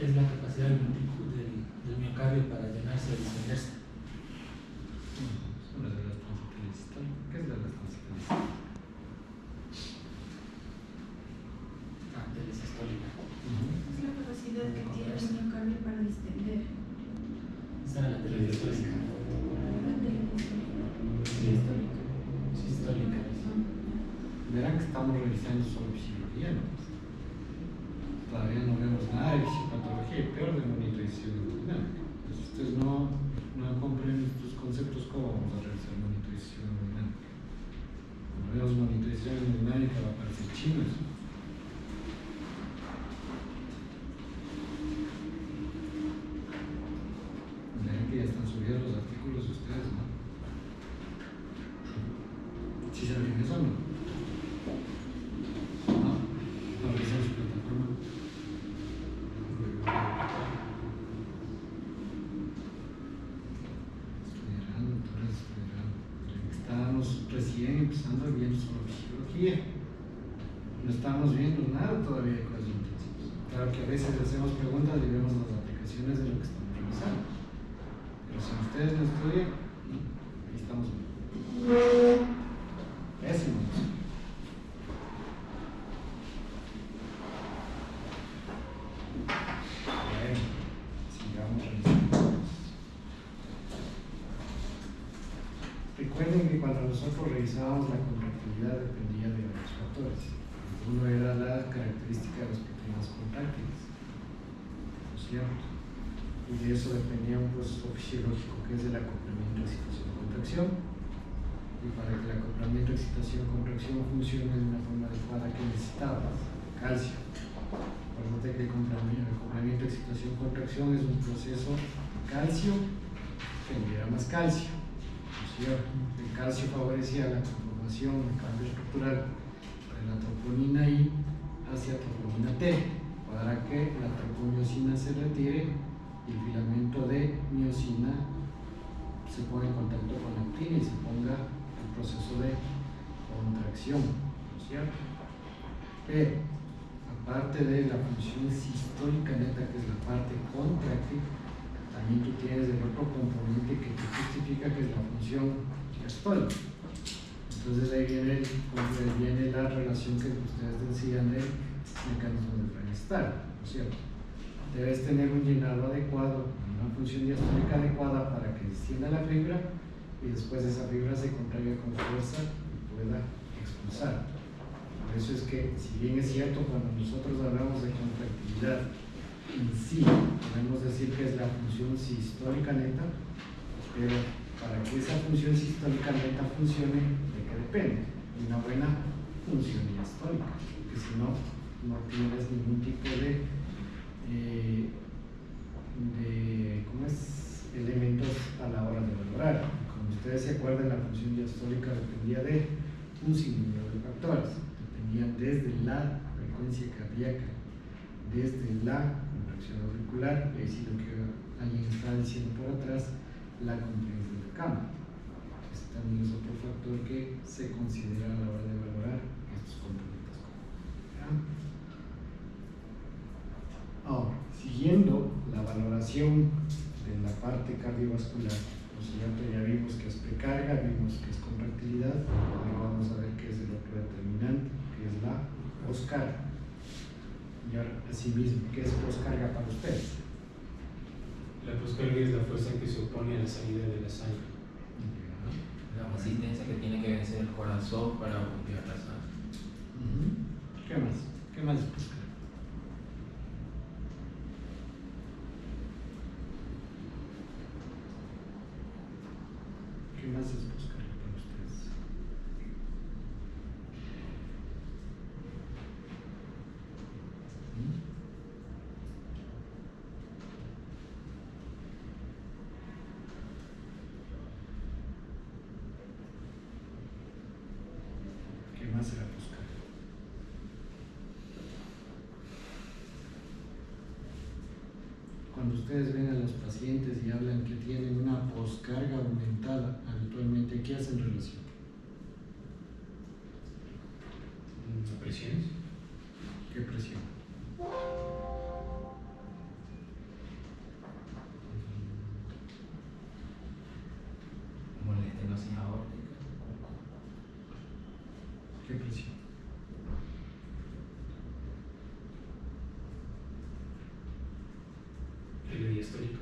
Es la capacidad del miocardio para llenarse y distenderse. Son las de las transitales. ¿Qué es de las transitales? Telesistólica. Es la capacidad que tiene el miocardio para distender. Esa era la telesistólica. Sistólica. Verán que estamos revisando solo fisiología, ¿no? Todavía no vemos nada de fisiopatología y peor de monitorización hemodinámica. Entonces, ustedes no comprenden estos conceptos, ¿cómo vamos a realizar monitorización hemodinámica? Cuando vemos monitorización hemodinámica va a parecer chino eso. Verán que ya están subidos los artículos de ustedes, ¿no? ¿Sí saben eso o no? No, no revisan su plataforma. Estábamos recién empezando viendo solo fisiología. No estamos viendo nada todavía de cosas intensivas. Claro que a veces hacemos preguntas y vemos las aplicaciones de lo que estamos revisando. Pero si ustedes no estudian, ahí estamos. Pésimo. Bueno, sigamos revisando. Recuerden que cuando nosotros revisábamos la contractilidad dependía de varios factores. Uno era la característica de los proteínas contráctiles, ¿no es cierto? Y de eso dependía un proceso fisiológico que es el acoplamiento excitación-contracción. Y para que el acoplamiento excitación-contracción funcione de una forma adecuada, que necesitaba calcio. Recuerden que el acoplamiento excitación-contracción es un proceso de calcio que libera más calcio. El calcio favorecía la conformación, el cambio estructural de la troponina I hacia troponina T, para que la tropomiosina se retire y el filamento de miosina se ponga en contacto con la actina y se ponga el proceso de contracción, ¿no es cierto? Pero, aparte de la función sistólica neta, que es la parte contráctil, también tú tienes el otro componente que te justifica, que es la función diastólica. Entonces ahí viene la relación que ustedes decían del mecanismo de Freienstahl, ¿no es cierto? Debes tener un llenado adecuado, una función diastólica adecuada para que descienda la fibra y después esa fibra se contraiga con fuerza y pueda expulsar. Por eso es que, si bien es cierto, cuando nosotros hablamos de contractilidad en sí, podemos decir que es la función sistólica neta, pero para que esa función sistólica neta funcione, ¿de qué depende? De una buena función diastólica, porque si no, no tienes ningún tipo de elementos a la hora de valorar. Como ustedes se acuerdan, la función diastólica dependía de un sinnúmero de factores. Dependían desde la frecuencia cardíaca, desde la contracción auricular, y así lo que alguien está diciendo por atrás, la comprensión del campo. Este también es otro factor que se considera a la hora de valorar estos componentes. Ahora, siguiendo la valoración de la parte cardiovascular, ya vimos que es precarga, vimos que es contractilidad, ahora vamos a ver qué es el otro determinante, que es la poscarga. Y ahora, asimismo, ¿qué es poscarga para ustedes? La poscarga es la fuerza que se opone a la salida de la sangre. La resistencia que tiene que vencer el corazón para bombear la sangre. ¿Qué más? ¿Qué más es poscarga? ¿Qué más es poscarga para ustedes? ¿Qué más será poscarga? Cuando ustedes ven a los pacientes y hablan que tienen una poscarga aumentada, habitualmente, ¿qué hacen relación? ¿Presiones? ¿Qué presión? el diastólico.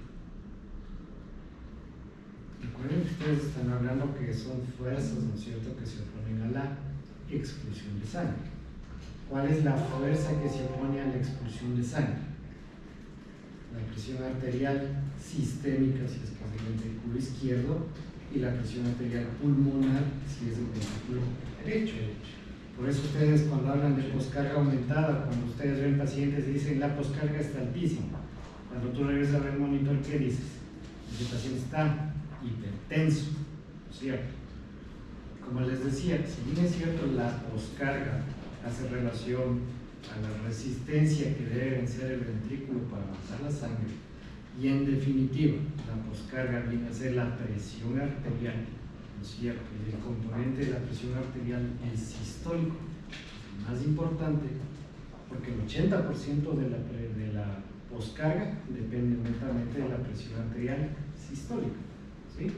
Recuerden que ustedes están hablando que son fuerzas, ¿no es cierto?, que se oponen a la expulsión de sangre. ¿Cuál es la fuerza que se opone a la expulsión de sangre? La presión arterial sistémica, si es que es el ventrículo izquierdo, y la presión arterial pulmonar, si es el ventrículo derecho. Por eso ustedes cuando hablan de poscarga aumentada, cuando ustedes ven pacientes dicen la poscarga está altísima. Cuando tú regresas a ver el monitor, ¿qué dices? Ese paciente está hipertenso, ¿cierto? Como les decía, si bien es cierto la poscarga hace relación a la resistencia que debe vencer el ventrículo para avanzar la sangre, y en definitiva la poscarga viene a ser la presión arterial, ¿no es cierto? Y el componente de la presión arterial, el sistólico, es el más importante, porque el 80% de la poscarga depende netamente de la presión arterial sistólica, ¿sí?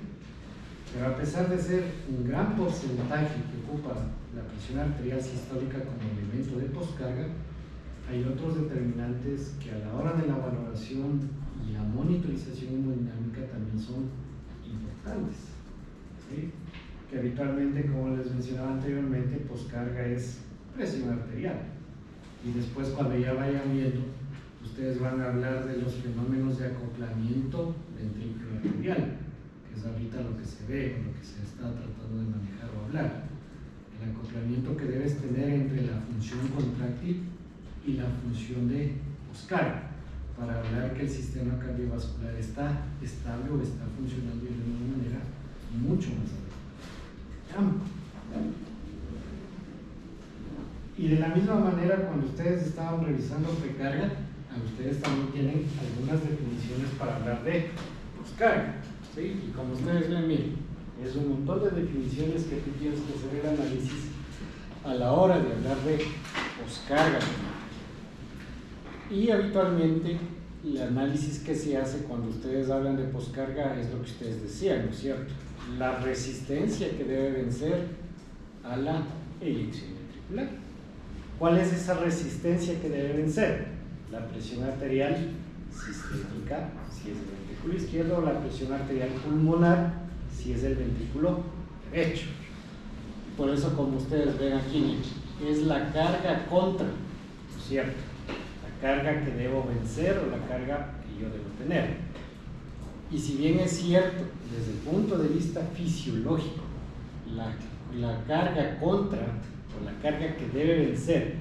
Pero a pesar de ser un gran porcentaje que ocupa la presión arterial sistólica como elemento de poscarga, hay otros determinantes que a la hora de la valoración y la monitorización hemodinámica también son importantes, ¿sí? Que habitualmente, como les mencionaba anteriormente, poscarga es presión arterial. Y después, cuando ya vayan viendo, ustedes van a hablar de los fenómenos de acoplamiento ventrículo arterial, que es ahorita lo que se ve, lo que se está tratando de manejar o hablar. El acoplamiento que debes tener entre la función contráctil y la función de poscarga, para hablar que el sistema cardiovascular está estable o está funcionando de una manera mucho más adecuada. Y de la misma manera, cuando ustedes estaban revisando precarga, ustedes también tienen algunas definiciones para hablar de poscarga, ¿sí? Y como ustedes ven, miren, es un montón de definiciones que tú tienes que hacer el análisis a la hora de hablar de poscarga. Y habitualmente el análisis que se hace cuando ustedes hablan de poscarga es lo que ustedes decían, ¿no es cierto? La resistencia que debe vencer a la eyección ventricular. ¿Cuál es esa resistencia que debe vencer? La presión arterial sistémica, si es el ventrículo izquierdo, o la presión arterial pulmonar, si es el ventrículo derecho. Por eso, como ustedes ven aquí, es la carga contra, ¿no es cierto? La carga que debo vencer o la carga que yo debo tener. Y si bien es cierto, desde el punto de vista fisiológico, la carga contra o la carga que debe vencer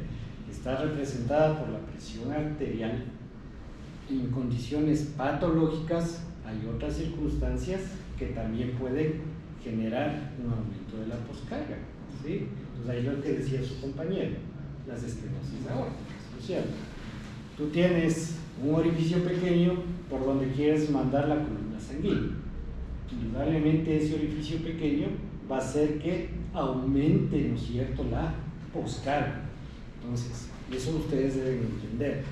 está representada por la presión arterial, en condiciones patológicas hay otras circunstancias que también pueden generar un aumento de la poscarga, ¿sí? Entonces ahí lo que decía su compañero, las estenosis aórticas, ¿no es cierto? Tú tienes un orificio pequeño por donde quieres mandar la columna sanguínea. Indudablemente ese orificio pequeño va a hacer que aumente, ¿no es cierto?, la poscarga. Entonces, eso ustedes deben entender.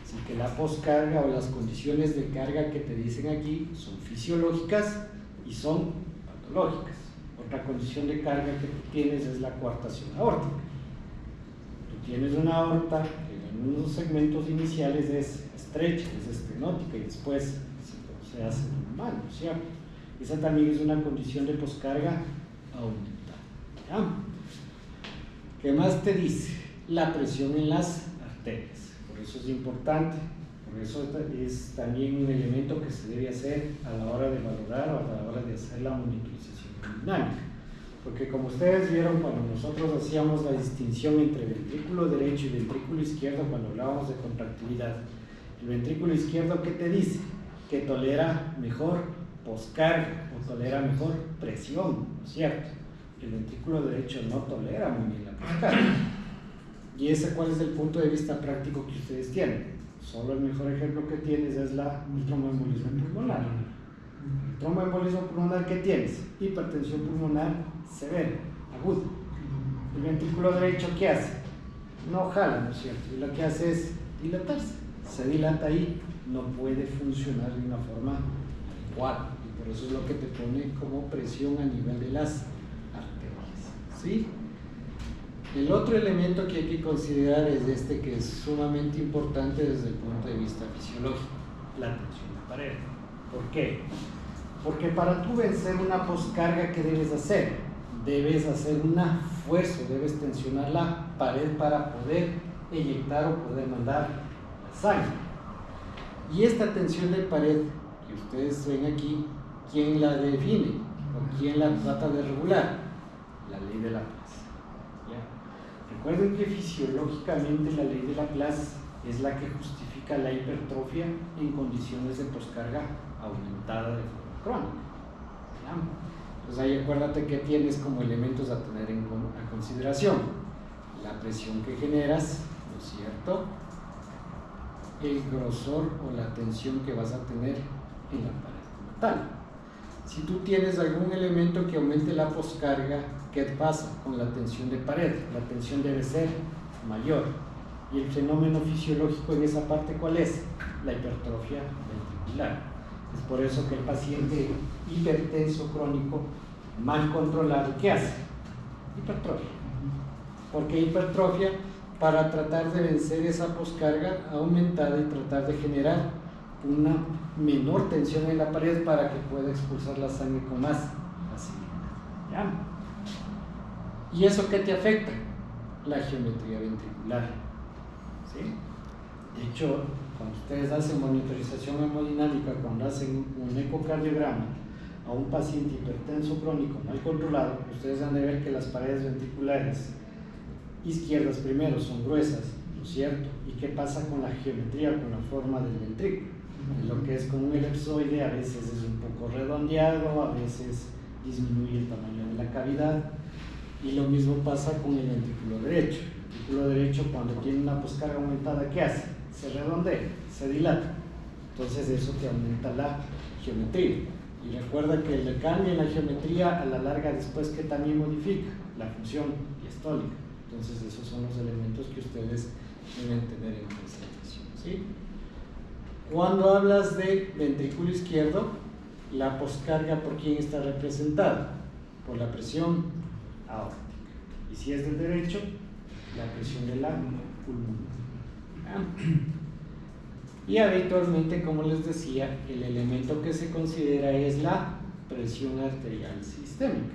Así que la poscarga o las condiciones de carga que te dicen aquí son fisiológicas y son patológicas. Otra condición de carga que tú tienes es la coartación aórtica. Tú tienes una aorta que en unos segmentos iniciales es estrecha, es estenótica y después se hace normal, ¿no es cierto? Esa también es una condición de poscarga aumentada. ¿Ya? ¿Qué más te dice? La presión en las arterias. Por eso es importante, por eso es también un elemento que se debe hacer a la hora de valorar o a la hora de hacer la monitorización dinámica. Porque como ustedes vieron cuando nosotros hacíamos la distinción entre ventrículo derecho y ventrículo izquierdo cuando hablábamos de contractilidad, el ventrículo izquierdo, ¿qué te dice? Que tolera mejor poscarga o tolera mejor presión, ¿no es cierto? El ventrículo derecho no tolera muy bien la poscarga. ¿Y ese cuál es el punto de vista práctico que ustedes tienen? Solo el mejor ejemplo que tienes es el tromboembolismo pulmonar. El tromboembolismo pulmonar, ¿qué tienes? Hipertensión pulmonar severa, aguda. El ventrículo derecho, ¿qué hace? No jala, ¿no es cierto? Y lo que hace es dilatarse. Se dilata ahí, no puede funcionar de una forma adecuada. Y por eso es lo que te pone como presión a nivel de las arterias. ¿Sí? El otro elemento que hay que considerar es este, que es sumamente importante desde el punto de vista fisiológico. la tensión de pared. ¿Por qué? Porque para tú vencer una poscarga, ¿qué debes hacer? Debes hacer un esfuerzo, debes tensionar la pared para poder eyectar o poder mandar la sangre. Y esta tensión de pared que ustedes ven aquí, ¿quién la define? ¿O quién la trata de regular? La ley de Laplace. ¿Ya? Recuerden que fisiológicamente la ley de Laplace es la que justifica la hipertrofia en condiciones de poscarga aumentada de forma crónica. ¿Ya? Entonces ahí acuérdate que tienes como elementos a tener a consideración: la presión que generas, ¿no es cierto?, el grosor o la tensión que vas a tener en la pared como tal. Si tú tienes algún elemento que aumente la poscarga, ¿qué pasa con la tensión de pared? La tensión debe ser mayor. ¿Y el fenómeno fisiológico en esa parte cuál es? La hipertrofia ventricular. Es por eso que el paciente hipertenso crónico mal controlado, ¿qué hace? Hipertrofia. ¿Por qué hipertrofia? Para tratar de vencer esa poscarga aumentada y tratar de generar una menor tensión en la pared para que pueda expulsar la sangre con más facilidad. ¿Ya? ¿Y eso qué te afecta? La geometría ventricular. ¿Sí? De hecho, cuando ustedes hacen monitorización hemodinámica, cuando hacen un ecocardiograma a un paciente hipertenso crónico mal controlado, ustedes han de ver que las paredes ventriculares izquierdas primero son gruesas, ¿no es cierto? ¿Y qué pasa con la geometría, con la forma del ventrículo? Lo que es con un elipsoide a veces es un poco redondeado, a veces disminuye el tamaño de la cavidad, y lo mismo pasa con el ventrículo derecho. El ventrículo derecho, cuando tiene una poscarga aumentada, ¿qué hace? Se redondea, se dilata. Entonces eso te aumenta la geometría. Y recuerda que el cambio en la geometría a la larga después que también modifica la función diastólica. Entonces esos son los elementos que ustedes deben tener en consideración, ¿sí? Cuando hablas de ventrículo izquierdo, la poscarga, ¿por quién está representada? Por la presión aórtica. Y si es del derecho, la presión de la pulmonar. Y habitualmente, como les decía, el elemento que se considera es la presión arterial sistémica.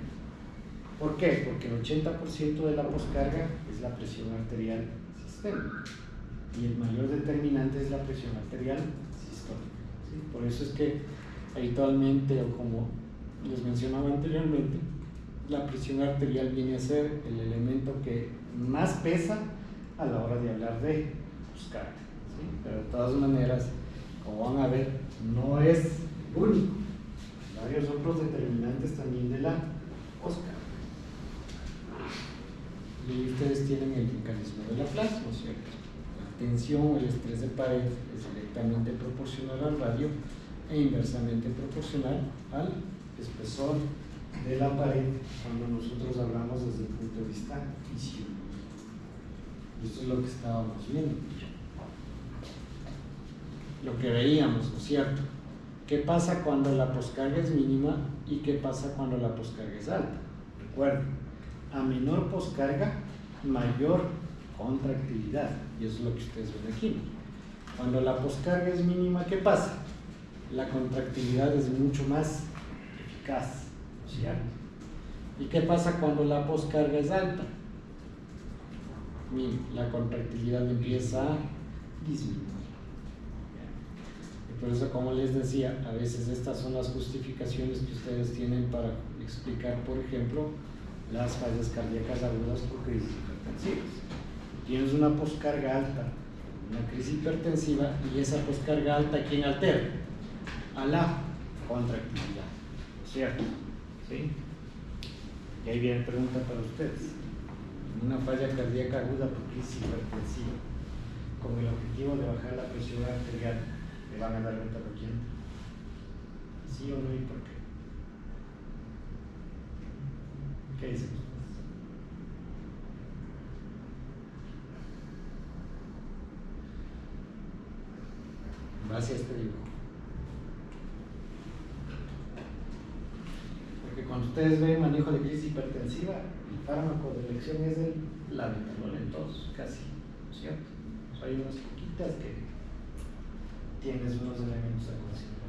¿Por qué? Porque el 80% de la poscarga es la presión arterial sistémica y el mayor determinante es la presión arterial sistólica. ¿Sí? Por eso es que habitualmente, o como les mencionaba anteriormente, la presión arterial viene a ser el elemento que más pesa a la hora de hablar de poscarga. ¿Sí? Pero de todas maneras, como van a ver, no es único. Hay varios otros determinantes también de la poscarga. Y ustedes tienen el mecanismo de Laplace, ¿no es cierto? La tensión o el estrés de pared es directamente proporcional al radio e inversamente proporcional al espesor de la pared cuando nosotros hablamos desde el punto de vista fisiológico. Esto es lo que estábamos viendo. Lo que veíamos, ¿no es cierto? ¿Qué pasa cuando la poscarga es mínima y qué pasa cuando la poscarga es alta? Recuerden, a menor poscarga, mayor contractilidad. Y eso es lo que ustedes ven aquí. Cuando la poscarga es mínima, ¿qué pasa? La contractilidad es mucho más eficaz, ¿no es cierto? ¿Y qué pasa cuando la poscarga es alta? Miren, la contractilidad empieza a disminuir. Y por eso, como les decía, a veces estas son las justificaciones que ustedes tienen para explicar, por ejemplo, las fallas cardíacas agudas por crisis hipertensivas. Tienes una poscarga alta, una crisis hipertensiva, y esa poscarga alta, ¿quién altera? A la contractilidad, ¿cierto? ¿Sí? Y ahí viene pregunta para ustedes. Una falla cardíaca aguda por crisis hipertensiva, con el objetivo de bajar la presión arterial, ¿le van a dar beta bloqueante? ¿Sí o no y por qué? ¿Qué dicen ustedes? En base a este dibujo. Porque cuando ustedes ven manejo de crisis hipertensiva, el fármaco de elección es el labetalol en todos, casi, ¿no es cierto? O sea, hay unas poquitas que tienes unos elementos a considerar.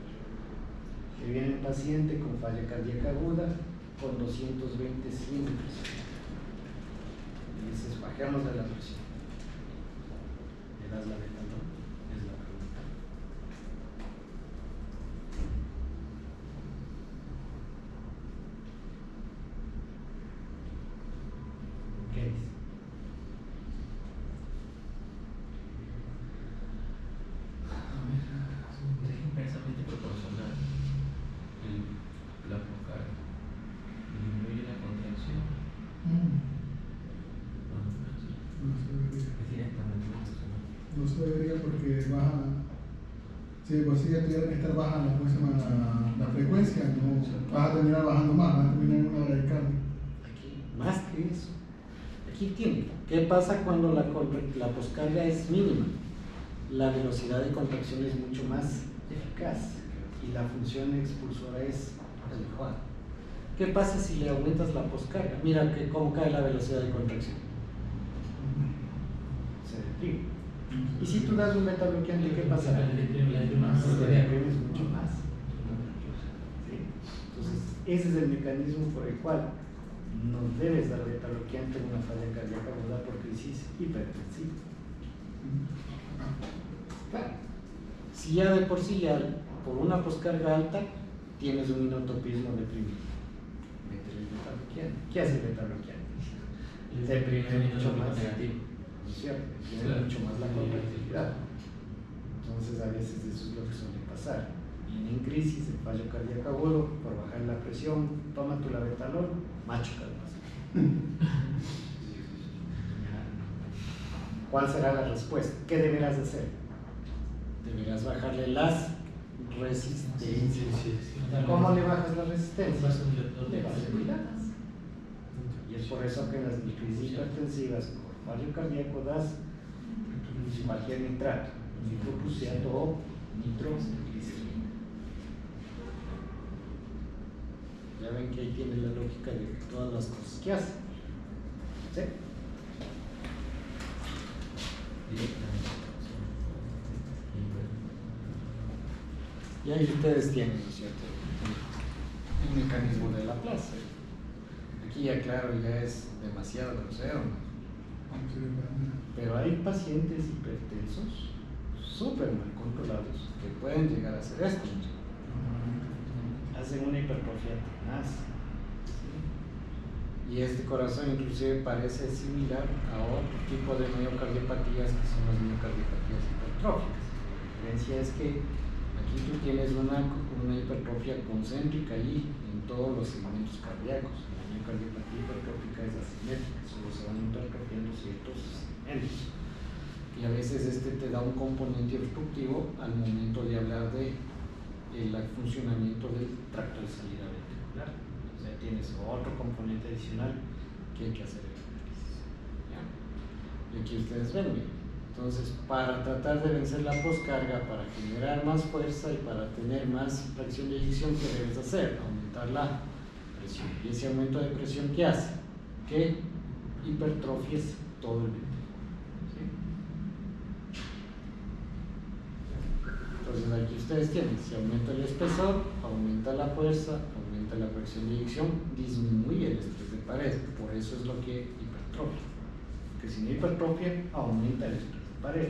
Te viene un paciente con falla cardíaca aguda con 220 cilindros. Y dices, bajemos de la presión. ¿Le das la beta, no? Es la pregunta. ¿Qué dice? Es inversamente proporcional la focal. Disminuye la contracción. Es directamente proporcional. No se debería porque baja. Si de por sí ya tuviera que estar baja la frecuencia, no vas a terminar bajando más, vas a terminar en una bradicardia. Aquí, más que eso. Aquí tiene. ¿Qué pasa cuando la poscarga es mínima? La velocidad de contracción es mucho más eficaz y la función expulsora es adecuada. ¿Qué pasa si le aumentas la poscarga? Mira cómo cae la velocidad de contracción. Se deprime. Y si tú das un beta bloqueante, ¿qué pasará? Se deprimes mucho más. ¿Sí? Entonces, ese es el mecanismo por el cual no debes dar beta bloqueante en una falla cardíaca aguda por crisis hipertensiva. Claro. Si ya de por sí, ya por una poscarga alta, tienes un inotopismo deprimido. Métele el beta bloqueante. ¿Qué hace el beta bloqueante? Deprime mucho más. ¿No es cierto? Deprime mucho más la contractilidad. Entonces, a veces eso es lo que suele pasar. Viene en crisis, en fallo cardíaco agudo, por bajar la presión, toma tu labetalol, macho calmas. ¿Cuál será la respuesta? ¿Qué deberás hacer? Deberás bajarle las resistencias. ¿Cómo le bajas la resistencia? Le vas a pilatas. Y es por eso que en las crisis hipertensivas por fallo cardíaco das cualquier nitrato, nitroprusiato o nitroglicerina. Ya ven que ahí tiene la lógica de todas las cosas que hace. ¿Sí? Y ahí ustedes tienen, ¿no es cierto?, el mecanismo de Laplace. Aquí ya claro, ya es demasiado grosero, ¿no? Pero hay pacientes hipertensos súper mal controlados que pueden llegar a hacer esto. Hacen una hipertrofia tenaz. Y este corazón inclusive parece similar a otro tipo de miocardiopatías que son las miocardiopatías hipertróficas. La diferencia es que aquí tú tienes una hipertrofia concéntrica allí en todos los segmentos cardíacos. La miocardiopatía hipertrófica es asimétrica, solo se van hipertrofiando ciertos segmentos. Y a veces te da un componente obstructivo al momento de hablar de el funcionamiento del tracto de salida ventricular. O sea, tienes otro componente adicional que hay que hacer el análisis. ¿Ya? Y aquí ustedes ven, entonces, para tratar de vencer la poscarga, para generar más fuerza y para tener más fracción de eyección, ¿qué debes hacer? Aumentar la presión. Y ese aumento de presión, ¿qué hace? Que hipertrofies todo el ventrículo. Entonces aquí ustedes tienen, si aumenta el espesor, aumenta la fuerza, aumenta la fracción de eyección, disminuye el estrés de pared, por eso es lo que hipertrofia. Porque si no hipertrofia, aumenta el estrés de pared.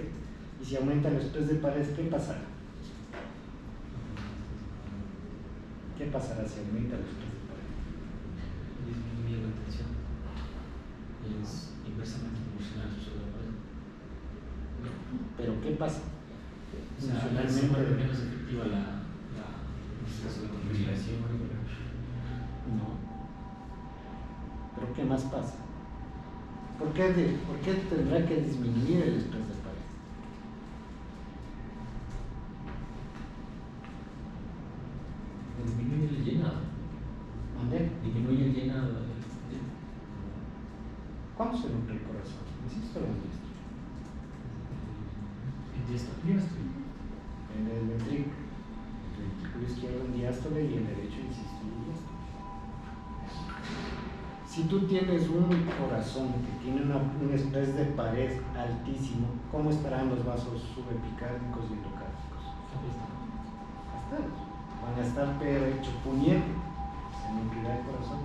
Y si aumenta el estrés de pared, ¿qué pasará? ¿Qué pasará si aumenta el estrés de pared? Disminuye la tensión. Es inversamente proporcional a su de pared. Pero ¿qué pasa? O sea, se vuelve menos efectiva la configuración. No. ¿Pero qué más pasa? ¿Por qué tendrá que disminuir el estrés de pared? Disminuye el llenado. ¿Dónde? Disminuye el llenado. ¿Cómo se nutre el corazón? ¿Insisto o no? En diástole. En el ventrículo. El ventrículo izquierdo en diástole y el derecho, insisto, en diástole. Si tú tienes un corazón que tiene un estrés de pared altísimo, ¿cómo estarán los vasos subepicárdicos y endocárdicos? estar pero hecho puñete, se nutrirá el corazón,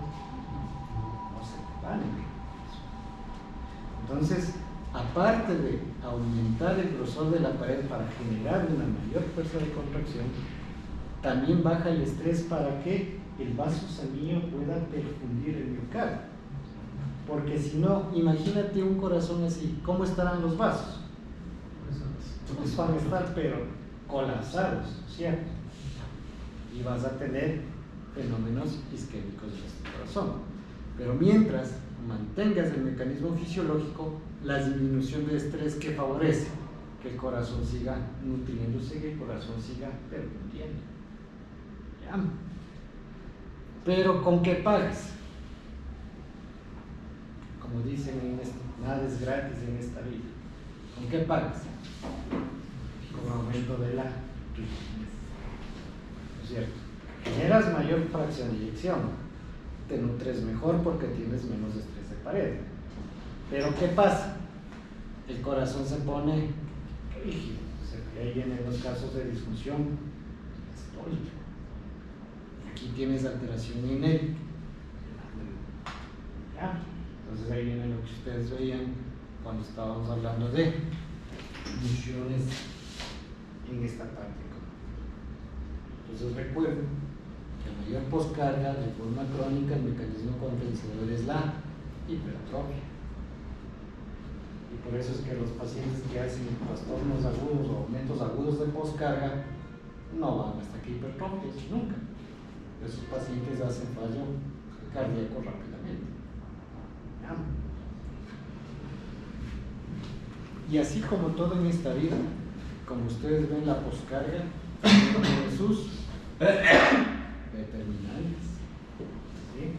no se te va a nutrir. Entonces, aparte de aumentar el grosor de la pared para generar una mayor fuerza de contracción, también baja el estrés para que el vaso sanguíneo pueda perfundir el miocardio. Porque si no, imagínate un corazón así, ¿cómo estarán los vasos? Pues van a estar pero colapsados, ¿cierto? Y vas a tener fenómenos isquémicos de este corazón. Pero mientras mantengas el mecanismo fisiológico, la disminución de estrés que favorece que el corazón siga nutriéndose, que el corazón siga perfundiendo. ¿Ya? Pero ¿con qué pagas? Como dicen en esto, nada es gratis en esta vida. ¿Con qué pagas? Con aumento de la rigidez. ¿No es cierto? Generas mayor fracción de eyección, te nutres mejor porque tienes menos estrés de pared. Pero ¿qué pasa? El corazón se pone rígido, ahí vienen los casos de disfunción diastólica. Aquí tienes alteración en él. ¿Ya? Entonces ahí viene lo que ustedes veían cuando estábamos hablando de funciones en esta parte. Entonces recuerden que a mayor poscarga de forma crónica el mecanismo compensador es la hipertrofia. Y por eso es que los pacientes que hacen trastornos agudos o aumentos agudos de poscarga no van hasta que hipertrofias, nunca. Esos pacientes hacen fallo cardíaco rápidamente. ¿Ya? Y así como todo en esta vida, como ustedes ven, la poscarga tiene sus determinantes. ¿Sí?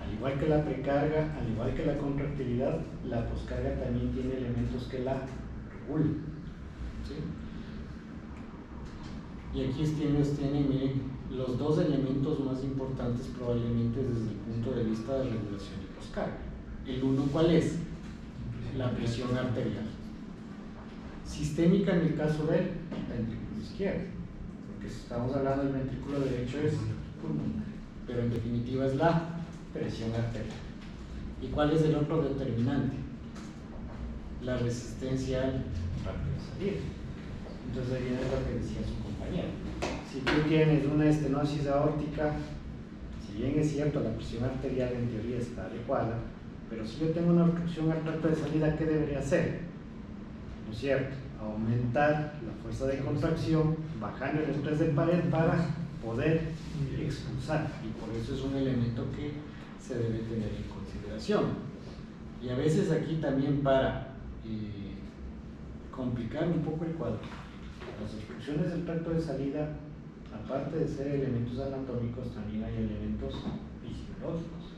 Al igual que la precarga, al igual que la contractilidad, la poscarga también tiene elementos que la regulan. ¿Sí? Y aquí tienen, miren, los dos elementos más importantes probablemente desde el punto de vista de regulación de poscarga. El uno, ¿cuál es? La presión arterial. Sistémica en el caso del ventrículo izquierdo, porque si estamos hablando del ventrículo derecho es pulmonar, pero en definitiva es la presión arterial. ¿Y cuál es el otro determinante? La resistencia al tracto de salida. Entonces ahí viene lo que decía su compañero. Si tú tienes una estenosis aórtica, si bien es cierto la presión arterial en teoría está adecuada, pero si yo tengo una obstrucción al tracto de salida, ¿qué debería hacer? ¿No es cierto? Aumentar la fuerza de contracción, bajando el estrés de pared para poder expulsar. Y por eso es un elemento que se debe tener en consideración. Y a veces aquí también para complicar un poco el cuadro, las obstrucciones del tracto de salida, aparte de ser elementos anatómicos, también hay elementos fisiológicos.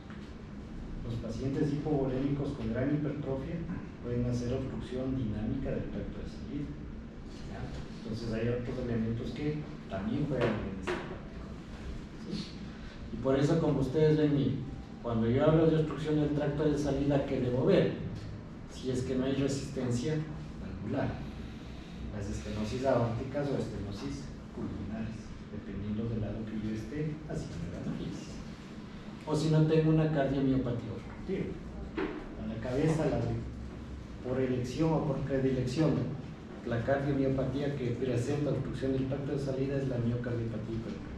Los pacientes hipovolémicos con gran hipertrofia pueden hacer obstrucción dinámica del tracto de salida. ¿Ya? Entonces hay otros elementos que también juegan en esta parte. ¿Sí? Y por eso, como ustedes ven, cuando yo hablo de obstrucción del tracto de salida, ¿qué debo ver? Si es que no hay resistencia valvular, las estenosis aórticas o estenosis pulmonares, dependiendo del lado que yo esté haciendo el análisis. O si no tengo una cardiomiopatía obstructiva. A la cabeza, por elección o por predilección, la cardiomiopatía que presenta obstrucción del tracto de salida es la miocardiopatía hipertrófica.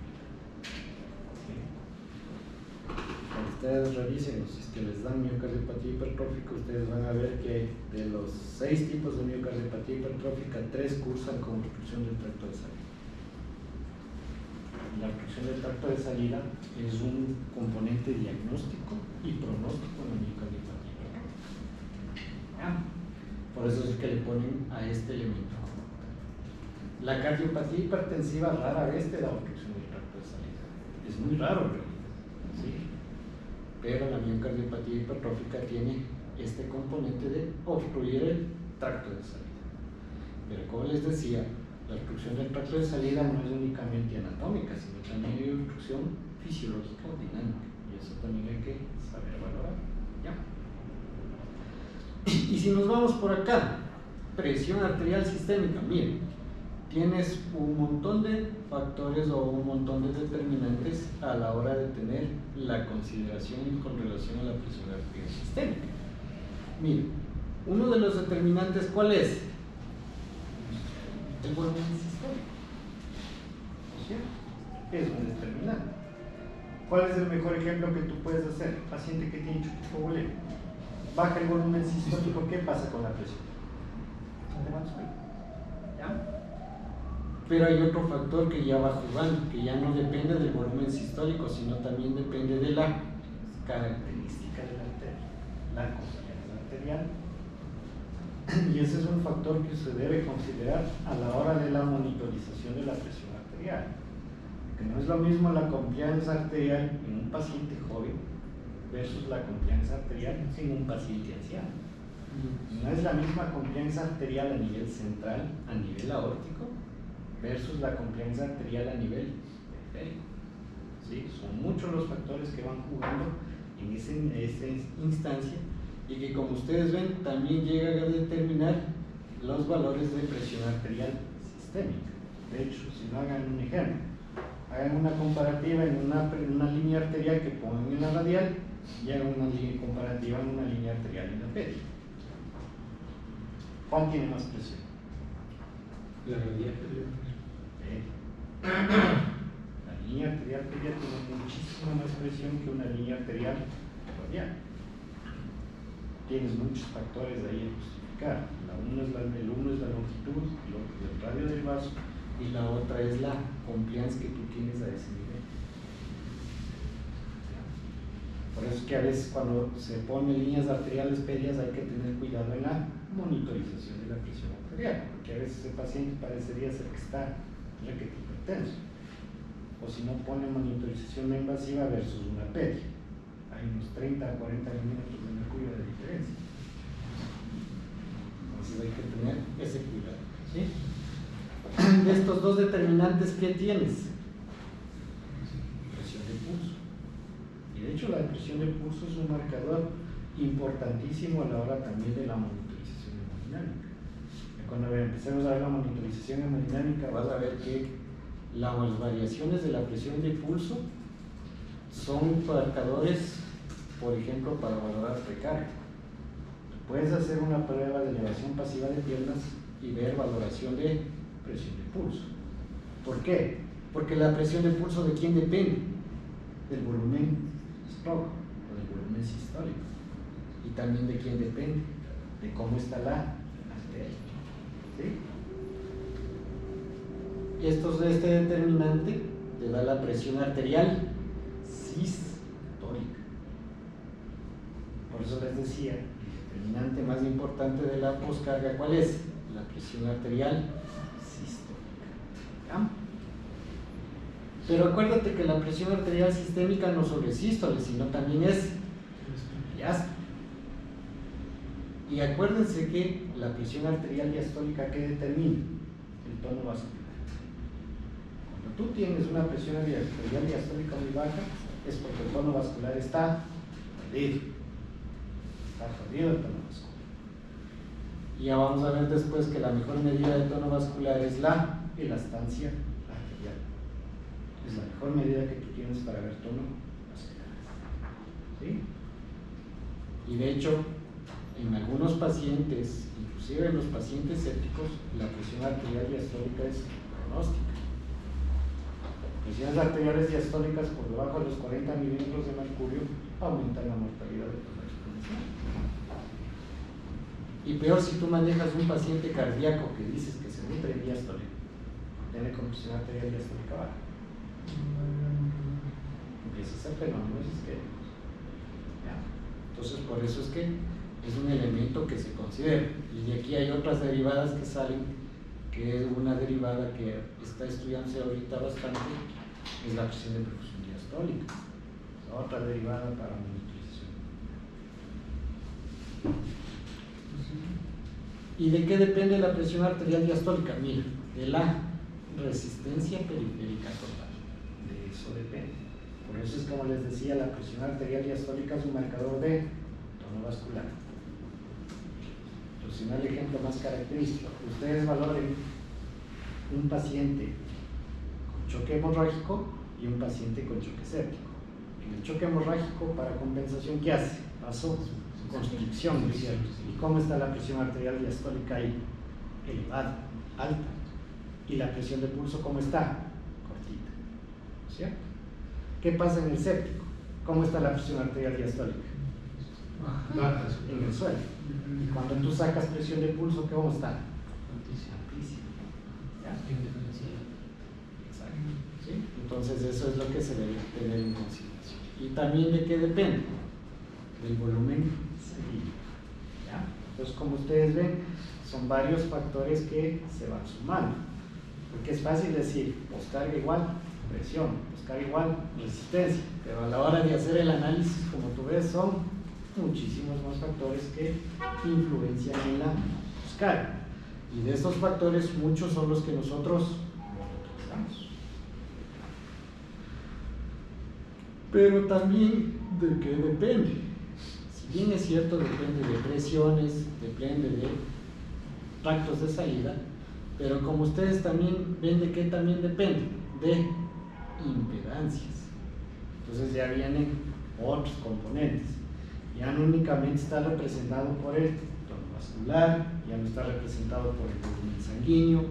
¿Sí? Cuando ustedes revisen, si es que les dan miocardiopatía hipertrófica, ustedes van a ver que de los 6 tipos de miocardiopatía hipertrófica, 3 cursan con obstrucción del tracto de salida. La obstrucción del tracto de salida es un componente diagnóstico y pronóstico en la miocardiopatía hipertrófica. Por eso es que le ponen a este elemento. La cardiopatía hipertensiva rara vez te da obstrucción del tracto de salida. Es muy raro en realidad, ¿sí? Pero la miocardiopatía hipertrófica tiene este componente de obstruir el tracto de salida. Pero como les decía, la obstrucción del tracto de salida no es únicamente anatómica, sino también hay obstrucción fisiológica o dinámica. Y eso también hay que saber valorar. ¿Ya? Y si nos vamos por acá, presión arterial sistémica, miren, tienes un montón de factores o un montón de determinantes a la hora de tener la consideración con relación a la presión arterial sistémica. Mira, uno de los determinantes, ¿cuál es? El volumen sistémico. ¿No es cierto? Es un determinante. ¿Cuál es el mejor ejemplo que tú puedes hacer? Paciente que tiene hipovolemia. Baja el volumen sistólico, ¿qué pasa con la presión? ¿Ya? Pero hay otro factor que ya va jugando, que ya no depende del volumen sistólico, sino también depende de la característica de la arteria, la confianza arterial. Y ese es un factor que se debe considerar a la hora de la monitorización de la presión arterial. Que no es lo mismo la confianza arterial en un paciente joven versus la confianza arterial en un paciente anciano. No es la misma confianza arterial a nivel central, a nivel aórtico, versus la confianza arterial a nivel periférico. ¿Sí? Son muchos los factores que van jugando en esa instancia y que, como ustedes ven, también llegan a determinar los valores de presión arterial sistémica. De hecho, si no, hagan un ejemplo, hagan una comparativa en una línea arterial que pongan en la radial y hagan una comparativa en una línea arterial en la pedia. ¿Cuál tiene más presión? La radial. La línea arterial pedia tiene muchísima más presión que una línea arterial radial. Tienes muchos factores ahí a justificar. El uno es la longitud, el otro es el radio del vaso, y la otra es la compliance que tú tienes a ese nivel. Por eso es que a veces cuando se ponen líneas arteriales pedias hay que tener cuidado en la monitorización de la presión arterial, porque a veces el paciente parecería ser que está requete hipertenso, o si no pone monitorización no invasiva versus una pedia, hay unos 30 a 40 milímetros de mercurio de diferencia. Entonces hay que tener ese cuidado, ¿sí? De estos dos determinantes, ¿qué tienes? Presión de pulso. Y de hecho la presión de pulso es un marcador importantísimo a la hora también de la monitorización hemodinámica. Cuando empecemos a ver la monitorización hemodinámica vas a ver que las variaciones de la presión de pulso son marcadores, por ejemplo, para valorar recarga. Puedes hacer una prueba de elevación pasiva de piernas y ver valoración de presión de pulso. ¿Por qué? Porque la presión de pulso, ¿de quién depende? Del volumen stroke o del volumen sistólico. Y también de quién depende, de cómo está la arteria. ¿Sí? Y este determinante te da la presión arterial sistólica. Por eso les decía, el determinante más importante de la poscarga, ¿cuál es? La presión arterial sistólica. ¿Ya? Pero acuérdate que la presión arterial sistémica no solo es sístole, sino también es diástole. Y acuérdense que la presión arterial diastólica, ¿qué determina? El tono vascular. Cuando tú tienes una presión arterial diastólica muy baja, es porque el tono vascular está jodido. Está jodido el tono vascular. Y ya vamos a ver después que la mejor medida de tono vascular es la elastancia arterial. Es la mejor medida que tú tienes para ver tono vascular. ¿Sí? Y de hecho, en algunos pacientes, inclusive en los pacientes sépticos, la presión arterial diastólica es pronóstica. Presiones arteriales diastólicas por debajo de los 40 milímetros de mercurio aumentan la mortalidad de forma exponencial. Y peor si tú manejas un paciente cardíaco que dices que se nutre en diastólico, tiene con presión arterial diastólica baja. Empieza a ser fenómenos isquémicos. Entonces, por eso es que es un elemento que se considera. Y de aquí hay otras derivadas que salen, que es una derivada que está estudiándose ahorita bastante, es la presión de perfusión diastólica. La otra derivada para monitorización. ¿Y de qué depende la presión arterial diastólica? Mira, de la resistencia periférica total. De eso depende. Por eso es, como les decía, la presión arterial diastólica es un marcador de tono vascular. Entonces, el ejemplo más característico, ustedes valoren un paciente con choque hemorrágico y un paciente con choque séptico. En el choque hemorrágico, para compensación, ¿qué hace? Vasoconstricción, ¿no es cierto? ¿Y cómo está la presión arterial diastólica ahí? Elevada, alta. ¿Y la presión de pulso cómo está? Cortita, ¿no es cierto? ¿Qué pasa en el séptico? ¿Cómo está la presión arterial diastólica? En el suelo. Y cuando tú sacas presión de pulso, ¿cómo está? Altísima. ¿Ya? Exacto. ¿Sí? Entonces eso es lo que se debe tener en consideración. ¿Y también de qué depende? Del volumen sanguíneo. ¿Ya? Entonces, como ustedes ven, son varios factores que se van sumando. Porque es fácil decir, poscarga igual presión, poscarga igual resistencia, pero a la hora de hacer el análisis, como tú ves, son muchísimos más factores que influencian en la poscarga. Y de estos factores, muchos son los que nosotros utilizamos. Pero también, ¿de qué depende? Si bien es cierto, depende de presiones, depende de tractos de salida, pero como ustedes también ven, ¿de qué también depende? De impedancias. Entonces ya vienen otros componentes. Ya no únicamente está representado por el tono vascular, ya no está representado por el volumen sanguíneo,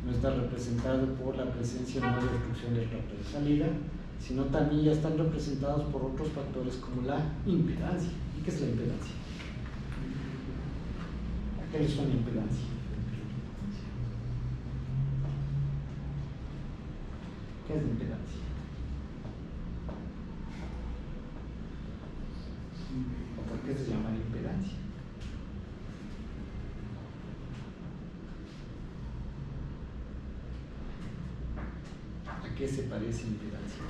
no está representado por la presencia o no de obstrucción del tracto de salida, sino también ya están representados por otros factores como la impedancia. ¿Y qué es la impedancia? ¿A qué le suena impedancia? ¿Qué es la impedancia? ¿O por qué se llama impedancia? ¿A qué se parece impedancia?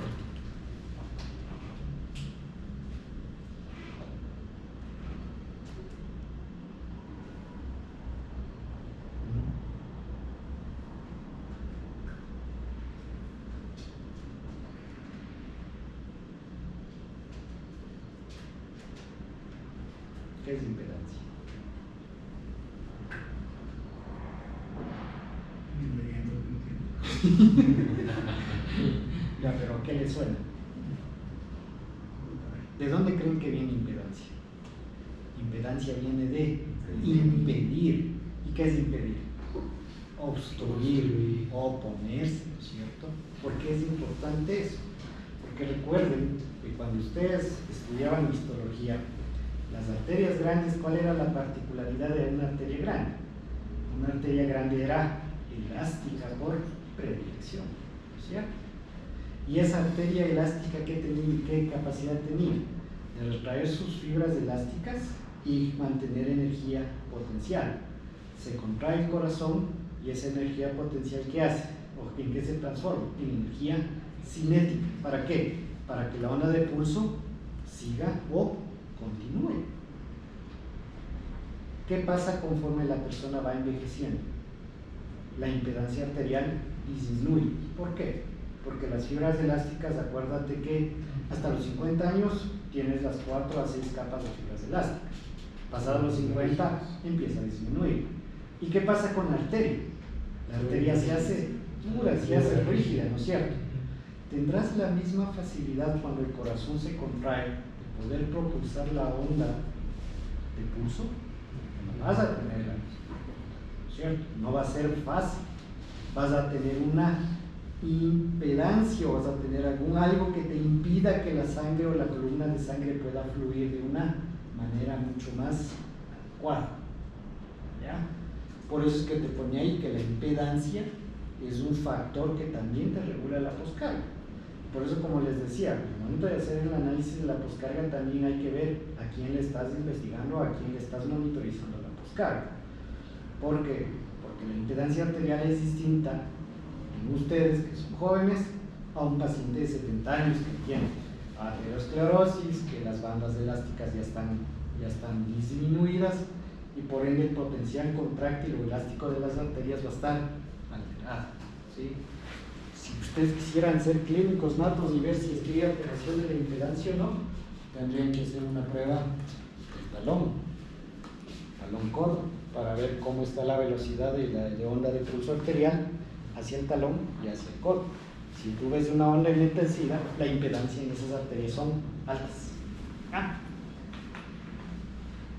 ¿Qué es impedancia? Ya, pero ¿a qué le suena? ¿De dónde creen que viene impedancia? Impedancia viene de impedir. ¿Y qué es impedir? Obstruir, oponerse, ¿no es cierto? ¿Por qué es importante eso? Porque recuerden que cuando ustedes estudiaban histología, las arterias grandes, ¿cuál era la particularidad de una arteria grande? Una arteria grande era elástica por predilección, ¿no es cierto? Y esa arteria elástica, ¿qué capacidad tenía? De retraer sus fibras elásticas y mantener energía potencial. Se contrae el corazón y esa energía potencial, ¿qué hace? ¿O en qué se transforma? En energía cinética. ¿Para qué? Para que la onda de pulso siga o continúe. ¿Qué pasa conforme la persona va envejeciendo? La impedancia arterial disminuye. ¿Por qué? Porque las fibras elásticas, acuérdate que hasta los 50 años tienes las 4 a 6 capas de fibras elásticas. Pasados los 50 empieza a disminuir. ¿Y qué pasa con la arteria? La arteria se hace dura, se hace rígida, ¿no es cierto? ¿Tendrás la misma facilidad cuando el corazón se contrae de poder propulsar la onda de pulso? No vas a tenerla, ¿no es cierto? No va a ser fácil. Vas a tener una impedancia, o vas a tener algo que te impida que la sangre o la columna de sangre pueda fluir de una manera mucho más adecuada. ¿Ya? Por eso es que te ponía ahí que la impedancia es un factor que también te regula la poscarga. Por eso, como les decía, al momento de hacer el análisis de la poscarga también hay que ver a quién le estás investigando, a quién le estás monitorizando la poscarga. ¿Por qué? Porque la impedancia arterial es distinta en ustedes, que son jóvenes, a un paciente de 70 años que tiene aterosclerosis, que las bandas elásticas ya están disminuidas y por ende el potencial contráctil o elástico de las arterias va a estar alterado, ¿sí? Si ustedes quisieran ser clínicos natos y ver si es que hay alteración de la impedancia o no, tendrían que hacer una prueba del talón codo, para ver cómo está la velocidad de onda de pulso arterial hacia el talón y hacia el codo. Si tú ves una onda enlentecida, la impedancia en esas arterias son altas.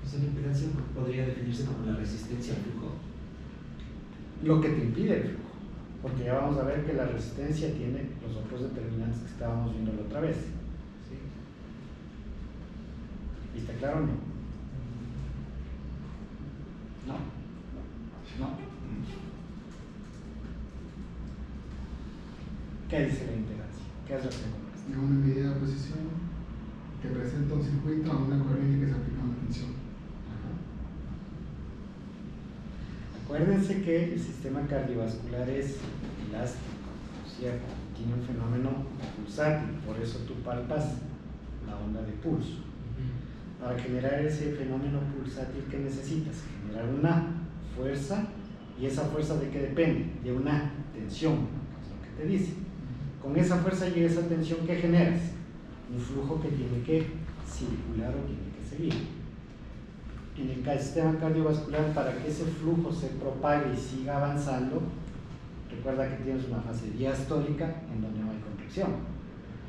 O sea, la impedancia podría definirse como la resistencia al flujo. Lo que te impide el flujo, porque ya vamos a ver que la resistencia tiene los otros determinantes que estábamos viendo la otra vez. ¿Sí? ¿Está claro o no? No. No. ¿Qué dice la impedancia? ¿Qué es lo que muestra? Es una medida de oposición que presenta un circuito a una corriente que se aplica a una tensión. Acuérdense que el sistema cardiovascular es elástico, ¿cierto? Tiene un fenómeno pulsátil, por eso tú palpas la onda de pulso. Para generar ese fenómeno pulsátil, ¿qué necesitas? Generar una fuerza, y esa fuerza ¿de qué depende? De una tensión, es lo que te dice. Con esa fuerza y esa tensión, ¿qué generas? Un flujo que tiene que circular o tiene que seguir. En el sistema cardiovascular, para que ese flujo se propague y siga avanzando, recuerda que tienes una fase diastólica en donde no hay contracción.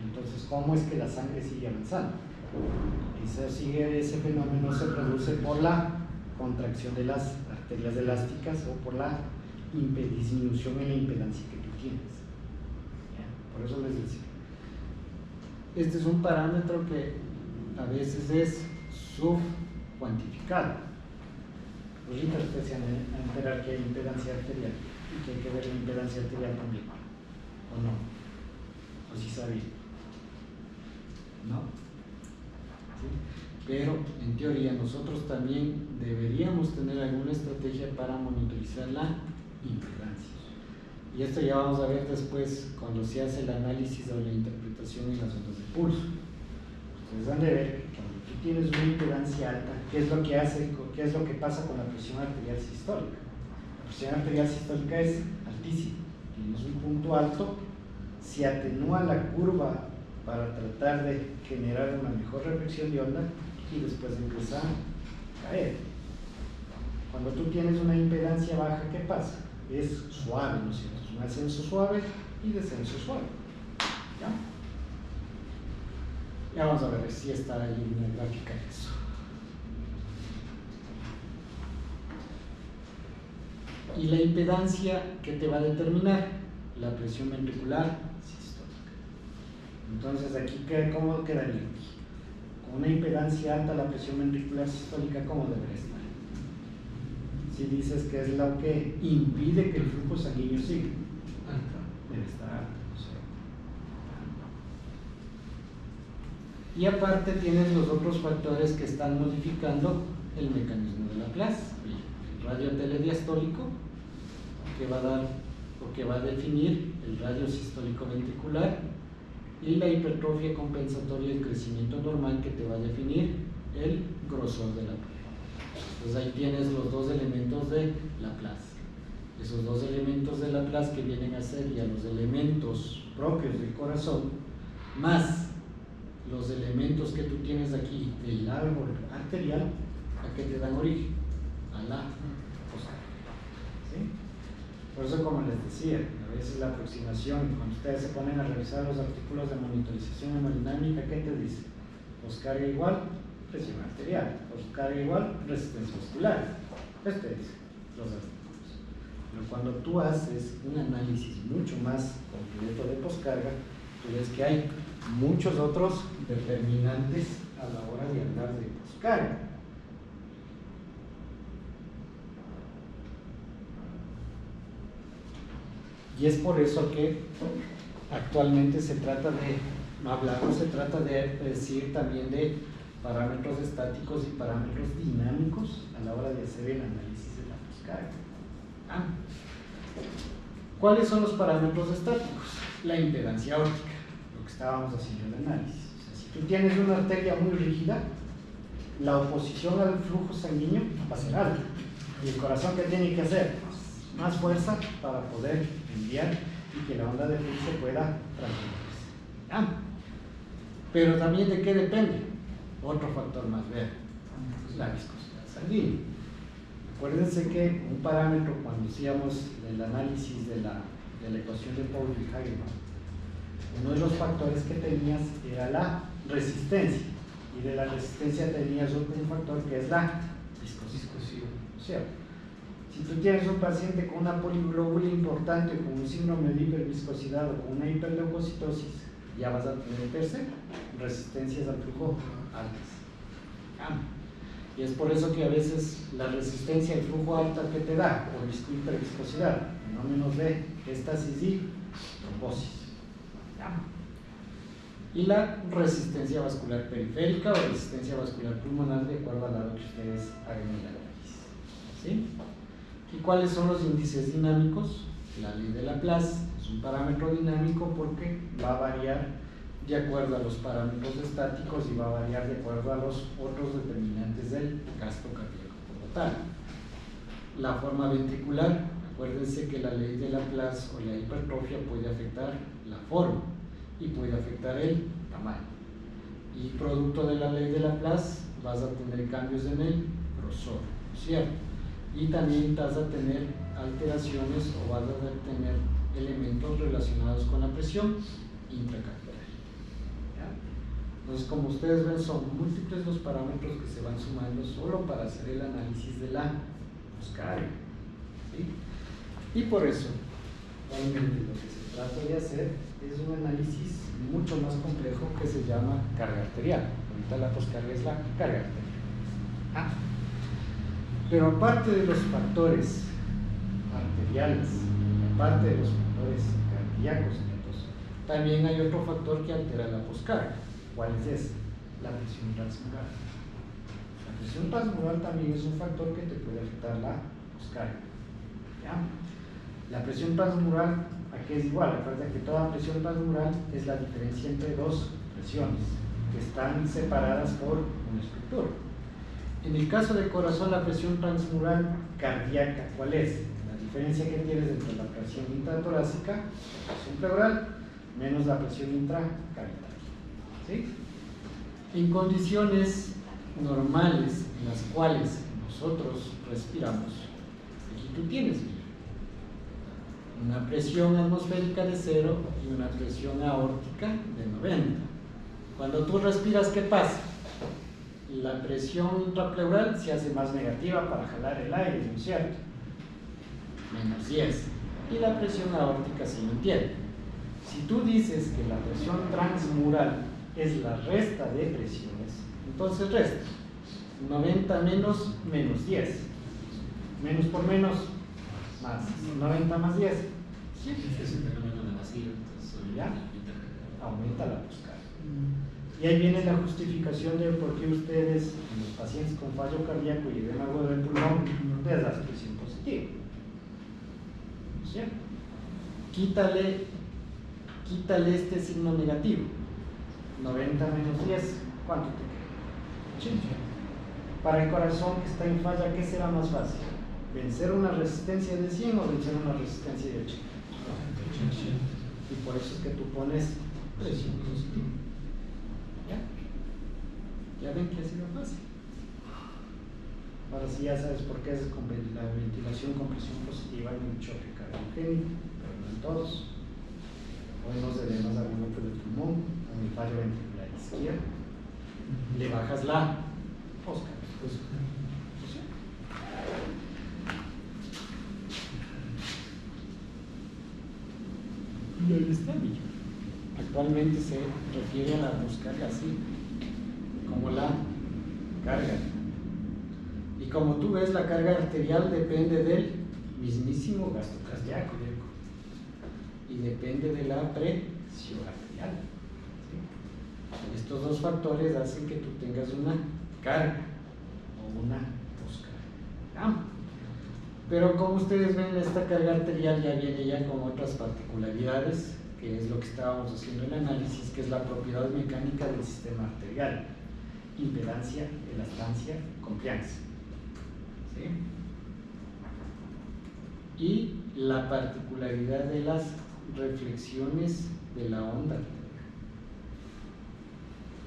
Entonces, ¿cómo es que la sangre sigue avanzando? Ese fenómeno se produce por la contracción de las arterias elásticas o por la disminución en la impedancia que tú tienes. ¿Ya? Por eso les decía. Este es un parámetro que a veces es subcuantificado. Ahorita ustedes se van a enterar que hay impedancia arterial y que hay que ver la impedancia arterial también. ¿O no? ¿O si sabía? ¿No? ¿Sí? Pero en teoría nosotros también deberíamos tener alguna estrategia para monitorizar la impedancia. Y esto ya vamos a ver después cuando se hace el análisis o la interpretación en las ondas de pulso. Ustedes van a ver que cuando tú tienes una impedancia alta, ¿qué es lo que hace? ¿Qué es lo que pasa con la presión arterial sistólica? La presión arterial sistólica es altísima. Tienes un punto alto, se atenúa la curva para tratar de generar una mejor reflexión de onda y después empieza a caer. Cuando tú tienes una impedancia baja, ¿qué pasa? Es suave, ¿no es cierto? Es un ascenso suave y descenso suave. ¿Ya? Ya vamos a ver si está ahí en la gráfica eso. Y la impedancia, ¿qué te va a determinar? La presión ventricular sistólica. Entonces, aquí, ¿cómo quedaría? Con una impedancia alta, la presión ventricular sistólica, ¿cómo debería estar? Si dices que es lo que impide que el flujo sanguíneo siga, debe estar alto. Y aparte tienes los otros factores que están modificando el mecanismo de Laplace. El radio telediastólico, que va a dar o que va a definir el radio sistólico ventricular, y la hipertrofia compensatoria del crecimiento normal, que te va a definir el grosor de la placa. Entonces ahí tienes los dos elementos de Laplace. Esos dos elementos de Laplace que vienen a ser ya los elementos propios del corazón, más los elementos que tú tienes aquí del árbol arterial, ¿a qué te dan origen? A la posterior. ¿Sí? Por eso, como les decía, a veces la aproximación, cuando ustedes se ponen a revisar los artículos de monitorización hemodinámica, ¿qué te dice? Poscarga igual, presión arterial. Poscarga igual, resistencia muscular. Esto te dice los artículos. Pero cuando tú haces un análisis mucho más completo de poscarga, tú ves que hay muchos otros determinantes a la hora de hablar de poscarga. Y es por eso que actualmente se trata de hablar, o se trata de decir también de parámetros estáticos y parámetros dinámicos a la hora de hacer el análisis de la poscarga. ¿Cuáles son los parámetros estáticos? La impedancia aórtica, lo que estábamos haciendo el análisis. O sea, si tú tienes una arteria muy rígida, la oposición al flujo sanguíneo va a ser alta. ¿Y el corazón qué tiene que hacer? Más fuerza para poder enviar y que la onda de flujo pueda transmitirse. Pero también, ¿de qué depende? Otro factor más, la viscosidad sanguínea. Acuérdense que un parámetro, cuando hacíamos el análisis de la de la ecuación de Pauli y Hageman, uno de los factores que tenías era la resistencia, y de la resistencia tenías otro factor que es la Viscosidad. ¿cierto? Si tú tienes un paciente con una poliglobula importante, con un síndrome de hiperviscosidad o con una hiperleucocitosis, ya vas a tener tercero, resistencias al flujo altas. Y es por eso que a veces la resistencia al flujo alta que te da, por hiperviscosidad, fenómenos de éstasis y trombosis. Y la resistencia vascular periférica o resistencia vascular pulmonar, de acuerdo al lado que ustedes hagan el análisis. ¿Sí? ¿Y cuáles son los índices dinámicos? La ley de Laplace es un parámetro dinámico porque va a variar de acuerdo a los parámetros estáticos y va a variar de acuerdo a los otros determinantes del gasto cardíaco como tal. La forma ventricular, acuérdense que la ley de Laplace o la hipertrofia puede afectar la forma y puede afectar el tamaño. Y producto de la ley de Laplace vas a tener cambios en el grosor, ¿cierto? Y también vas a tener alteraciones o vas a tener elementos relacionados con la presión intracapilar. Entonces, como ustedes ven, son múltiples los parámetros que se van sumando solo para hacer el análisis de la carga. ¿Sí? Y por eso, realmente lo que se trata de hacer es un análisis mucho más complejo que se llama carga arterial. Ahorita la poscarga es la carga arterial. Pero aparte de los factores arteriales, aparte de los factores cardíacos, también hay otro factor que altera la poscarga. ¿Cuál es ese? La presión transmural. La presión transmural también es un factor que te puede afectar la poscarga. ¿Ya? La presión transmural, aquí es igual. Recuerda que toda presión transmural es la diferencia entre dos presiones que están separadas por una estructura. En el caso del corazón, la presión transmural cardíaca, ¿cuál es? La diferencia que tienes entre la presión intratorácica, la presión pleural, menos la presión intracavitaria. ¿Sí? En condiciones normales en las cuales nosotros respiramos, aquí tú tienes una presión atmosférica de 0 y una presión aórtica de 90. Cuando tú respiras, ¿qué pasa? La presión intrapleural se hace más negativa para jalar el aire, ¿no es cierto? Menos 10. Y la presión aórtica se mantiene. Si tú dices que la presión transmural es la resta de presiones, entonces resta 90 menos 10. Menos por menos, más 90 más 10. Sí, es un fenómeno de vacío, entonces ¿ya? Aumenta la poscarga. Y ahí viene la justificación de por qué ustedes, en los pacientes con fallo cardíaco y edema agudo del pulmón, les da presión positiva. ¿Cierto? Quítale este signo negativo. 90 menos 10, ¿cuánto te queda? 80. Para el corazón que está en falla, ¿qué será más fácil? ¿Vencer una resistencia de 100 o vencer una resistencia de 80? Y por eso es que tú pones presión positiva. ¿Ya ven que ha sido fácil? Ahora sí ya sabes por qué es la ventilación con presión positiva en un choque cardiogénico, pero no en todos. O en los edemas agudos del pulmón, en el fallo ventricular izquierdo. Le bajas la poscarga. Y ahí está, actualmente se refiere a la poscarga así, como la carga. Y como tú ves, la carga arterial depende del mismísimo gasto cardíaco y depende de la presión arterial. ¿Sí? Estos dos factores hacen que tú tengas una carga o una poscarga. Pero como ustedes ven, esta carga arterial ya viene ya con otras particularidades, que es lo que estábamos haciendo en el análisis, que es la propiedad mecánica del sistema arterial: impedancia, elastancia, compliance. ¿Sí? Y la particularidad de las reflexiones de la onda arterial.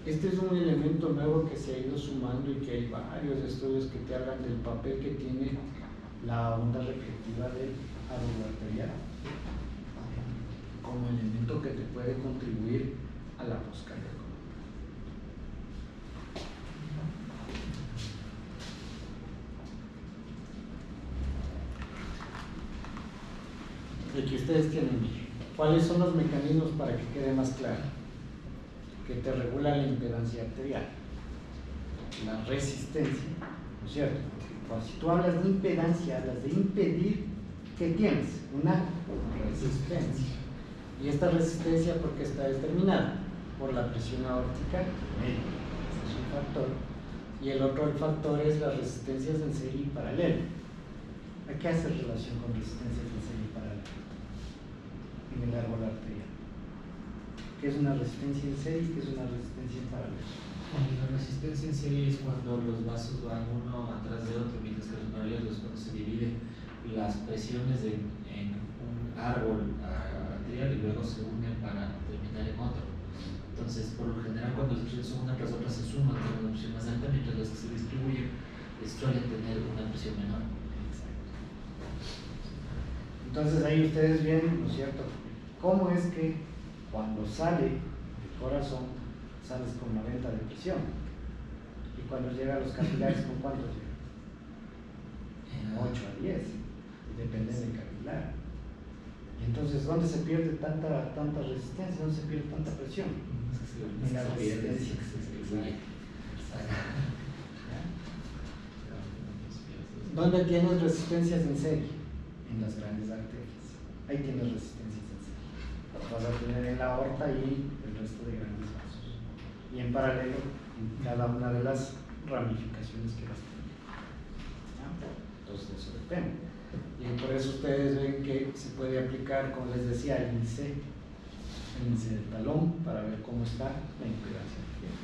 Este es un elemento nuevo que se ha ido sumando y que hay varios estudios que te hablan del papel que tiene la onda reflectiva del árbol arterial. elemento que te puede contribuir a la poscardia. Y que ustedes tienen, ¿cuáles son los mecanismos para que quede más claro? Que te regula la impedancia arterial, la resistencia, ¿no es cierto? Porque si tú hablas de impedancia, hablas de impedir que tienes una resistencia. Y esta resistencia, ¿por qué está determinada? Por la presión aórtica media, ese es un factor. Y el otro factor es las resistencias en serie y paralelo. ¿A qué hace relación con resistencias en serie y paralelo en el árbol arterial? ¿Qué es una resistencia en serie y qué es una resistencia en paralelo? La resistencia en serie es cuando los vasos van uno atrás de otro, mientras que los paralelos, cuando se dividen las presiones en un árbol arterial y luego se unen para terminar en otro. Entonces, por lo general, cuando las presiones son una tras otra, se suman, tienen una presión más alta, mientras las que se distribuyen suelen tener una presión menor. Entonces ahí ustedes ven, ¿no es cierto?, cómo es que cuando sale el corazón sales con 90 de presión y cuando llega a los capilares, ¿con cuánto llega? 8 a 10, depende del capilar. Y entonces, ¿dónde se pierde tanta resistencia? ¿Dónde se pierde tanta presión? En la resistencia. ¿Dónde tienes resistencias en serie? En las grandes arterias. Ahí tienes resistencias en serie. Vas a tener en la aorta y el resto de grandes vasos. Y en paralelo, en cada una de las ramificaciones que vas a tener. Entonces, eso depende. Y por eso ustedes ven que se puede aplicar, como les decía, el índice del talón para ver cómo está la impedancia arterial.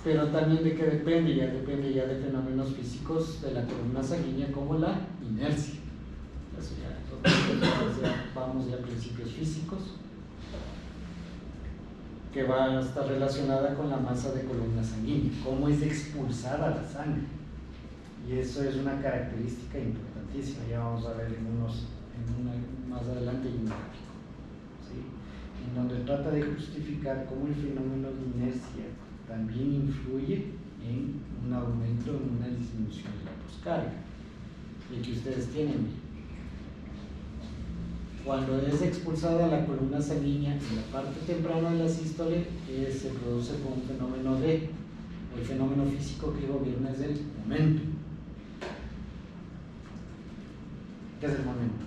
Pero también de qué depende, ya depende ya de fenómenos físicos de la columna sanguínea como la inercia. Eso ya vamos ya a principios físicos, que va a estar relacionada con la masa de columna sanguínea, cómo es expulsada la sangre. Y eso es una característica importantísima, ya vamos a ver más adelante en un gráfico, ¿sí?, en donde trata de justificar cómo el fenómeno de inercia también influye en un aumento, en una disminución de la poscarga. Y que ustedes tienen, cuando es expulsada la columna sanguínea en la parte temprana de la sístole, se produce con un fenómeno el fenómeno físico que gobierna es el momento. ¿Qué es el momento?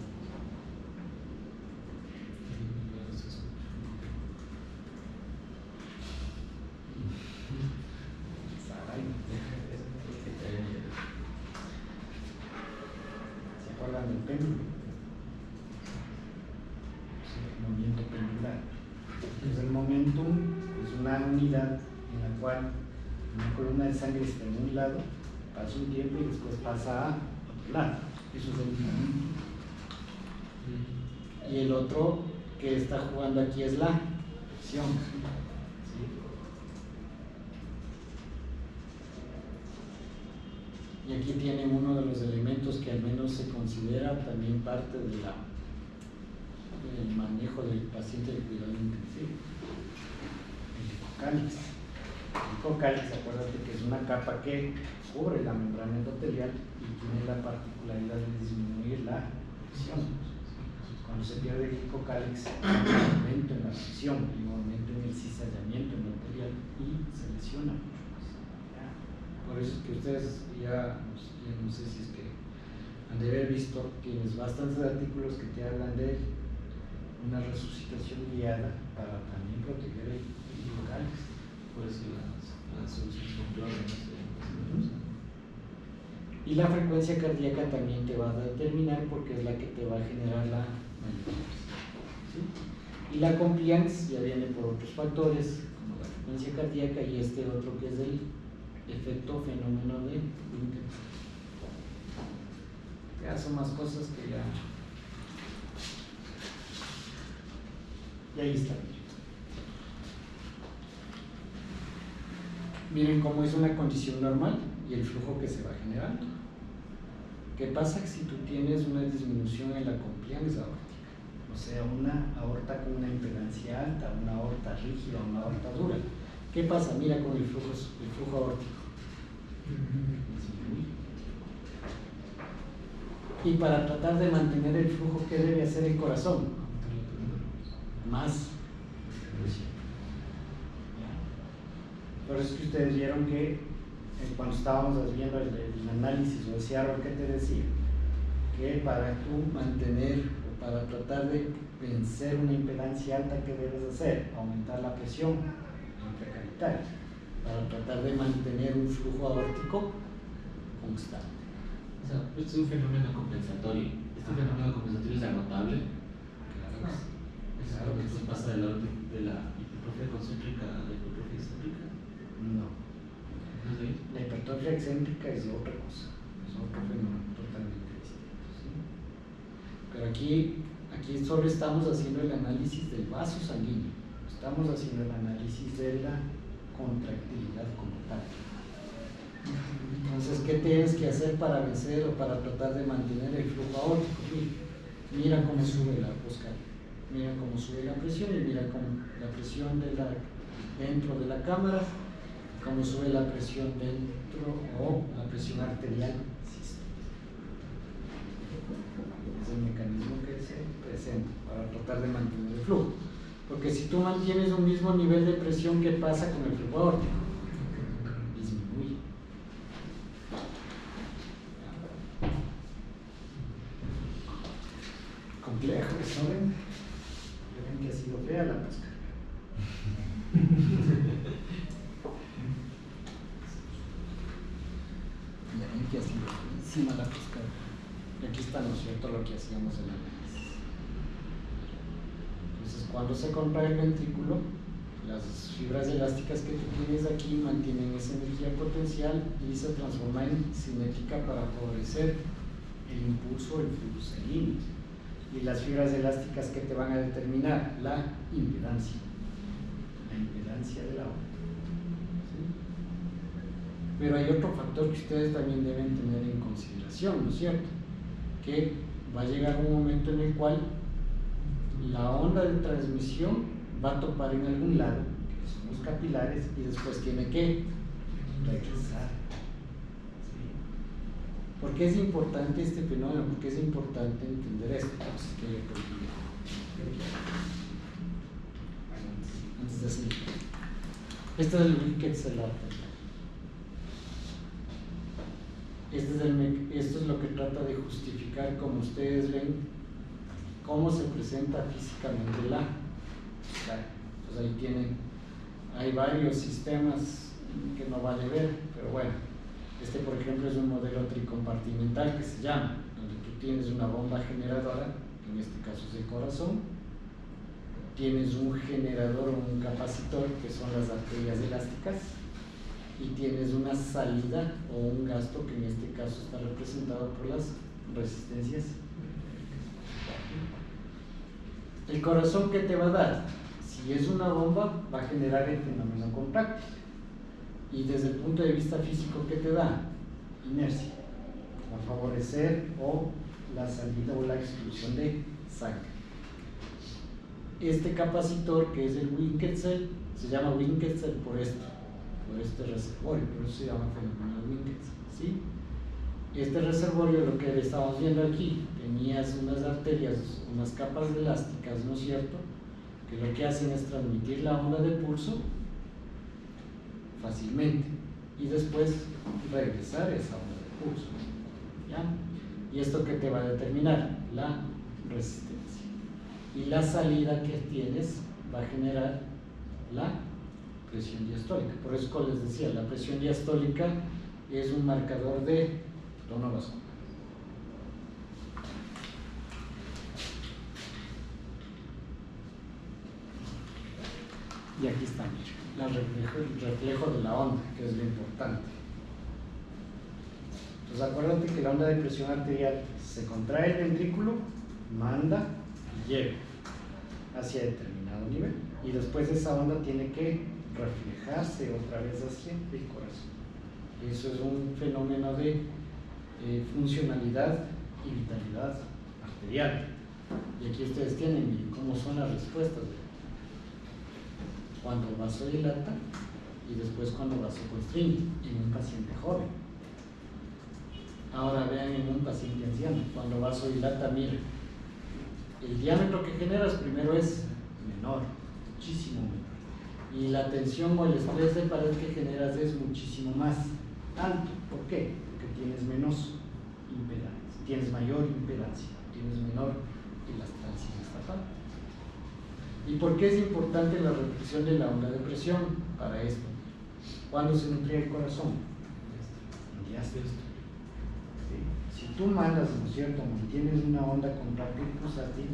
¿Se acuerdan del péndulo? El movimiento pendular. Entonces el momentum es una unidad en la cual una columna de sangre está en un lado, pasa un tiempo y después pasa a otro lado. Eso es el momentum. Y el otro que está jugando aquí es la presión. ¿Sí? Y aquí tienen uno de los elementos que al menos se considera también parte del manejo del paciente de cuidado intensivo, el hipocáliz. El hipocáliz, acuérdate que es una capa que cubre la membrana endotelial y tiene la particularidad de disminuir la presión. Cuando se pierde el hipocáliz, hay un aumento en la presión, hay un aumento en el cizallamiento endotelial y se lesiona mucho más. ¿Ya? Por eso es que ustedes ya no sé si es que han de haber visto, tienes bastantes artículos que te hablan de una resucitación guiada para también proteger el hipocáliz. Por eso las soluciones con cloro no se Y la frecuencia cardíaca también te va a determinar porque es la que te va a generar la mayor presión. ¿Sí? Y la compliance ya viene por otros factores, como la frecuencia cardíaca y este otro que es el efecto fenómeno de intensidad. Ya son más cosas que ya. Y ahí está. Miren cómo es una condición normal y el flujo que se va generando. ¿Qué pasa si tú tienes una disminución en la compliance aórtica? ¿No o sea, una aorta con una impedancia alta, una aorta rígida, una aorta dura. ¿Qué pasa? Mira con el flujo aórtico. Y para tratar de mantener el flujo, ¿qué debe hacer el corazón? Más. Por eso es que ustedes vieron que cuando estábamos viendo el análisis o ese árbol que te decía, que para tú mantener o para tratar de vencer una impedancia alta, ¿qué debes hacer? Aumentar la presión intracapital para tratar de mantener un flujo aórtico constante. O sea, esto es un fenómeno compensatorio. ¿Este fenómeno compensatorio es agotable? Claro que ¿Esto sí. pasa de la hipertrofia concéntrica a la hipertrofia excéntrica? No. ¿No es de ahí? La hipertrofia excéntrica es otra cosa, es otro fenómeno totalmente distinto. ¿Sí? Pero aquí solo estamos haciendo el análisis del vaso sanguíneo, estamos haciendo el análisis de la contractilidad como tal. Entonces, ¿qué tienes que hacer para vencer o para tratar de mantener el flujo aórtico? Mira cómo sube la Oscar, mira cómo sube la presión y mira cómo la presión dentro de la cámara, cómo sube la presión dentro o la presión arterial sistólica. Es el mecanismo que se presenta para tratar de mantener el flujo. Porque si tú mantienes un mismo nivel de presión, ¿qué pasa con el flujo aórtico? Disminuye. Complejo, ¿eso ven? Ven que ha sido fea la pesca. Ya ven que ha sido feísima la pesca. Y aquí está, ¿no es cierto?, lo que hacíamos en el análisis. Entonces, cuando se contrae el ventrículo, las fibras elásticas que tú tienes aquí mantienen esa energía potencial y se transforma en cinética para favorecer el impulso del flujo sanguíneo. Y las fibras elásticas que te van a determinar la impedancia de la aorta. ¿Sí? Pero hay otro factor que ustedes también deben tener en consideración, ¿no es cierto? Que va a llegar un momento en el cual la onda de transmisión va a topar en algún lado, que son los capilares, y después tiene que regresar. ¿Sí? ¿Por qué es importante este fenómeno? ¿Por qué es importante entender esto? Entonces, ¿qué yo creo que antes de seguir. Este es el Ricketts arterial. Esto es lo que trata de justificar, como ustedes ven, cómo se presenta físicamente la. Pues ahí hay varios sistemas que no vale ver, pero bueno, este por ejemplo es un modelo tricompartimental que se llama, donde tú tienes una bomba generadora, en este caso es el corazón, tienes un generador o un capacitor que son las arterias elásticas y tienes una salida o un gasto que en este caso está representado por las resistencias. El corazón, ¿qué te va a dar? Si es una bomba, va a generar el fenómeno contráctil. Y desde el punto de vista físico, ¿qué te da? Inercia. Va a favorecer o la salida o la exclusión de sangre. Este capacitor, que es el Winkelzell, se llama Winkelzell por este reservorio, por eso se llama fenómeno Winkelzell, ¿sí? Este reservorio, lo que estamos viendo aquí, tenías unas arterias, unas capas elásticas, ¿no es cierto?, que lo que hacen es transmitir la onda de pulso fácilmente y después regresar esa onda de pulso, ¿ya? ¿Y esto qué te va a determinar? La resistencia. Y la salida que tienes va a generar la presión diastólica. Por eso, como les decía, la presión diastólica es un marcador de tono vascular. Y aquí está, mira, el reflejo de la onda, que es lo importante. Entonces, acuérdate que la onda de presión arterial se contrae el ventrículo, manda y llega hacia determinado nivel. Y después esa onda tiene que reflejarse otra vez hacia el corazón. Eso es un fenómeno de funcionalidad y vitalidad arterial. Y aquí ustedes tienen miren, cómo son las respuestas. Cuando el vaso dilata y después cuando el vaso constriñe en un paciente joven. Ahora vean en un paciente anciano, cuando el vaso dilata, miren, el diámetro que generas primero es menor, muchísimo menor. Y la tensión o el estrés de pared que generas es muchísimo más alto. ¿Por qué? Porque tienes menos impedancia, tienes mayor impedancia, tienes menor elastancia en esta parte. ¿Y por qué es importante la reducción de la onda de presión para esto? ¿Cuándo se nutría el corazón? En diástole. Si tú mandas, ¿no es cierto?, mantienes una onda contráctil pulsátil,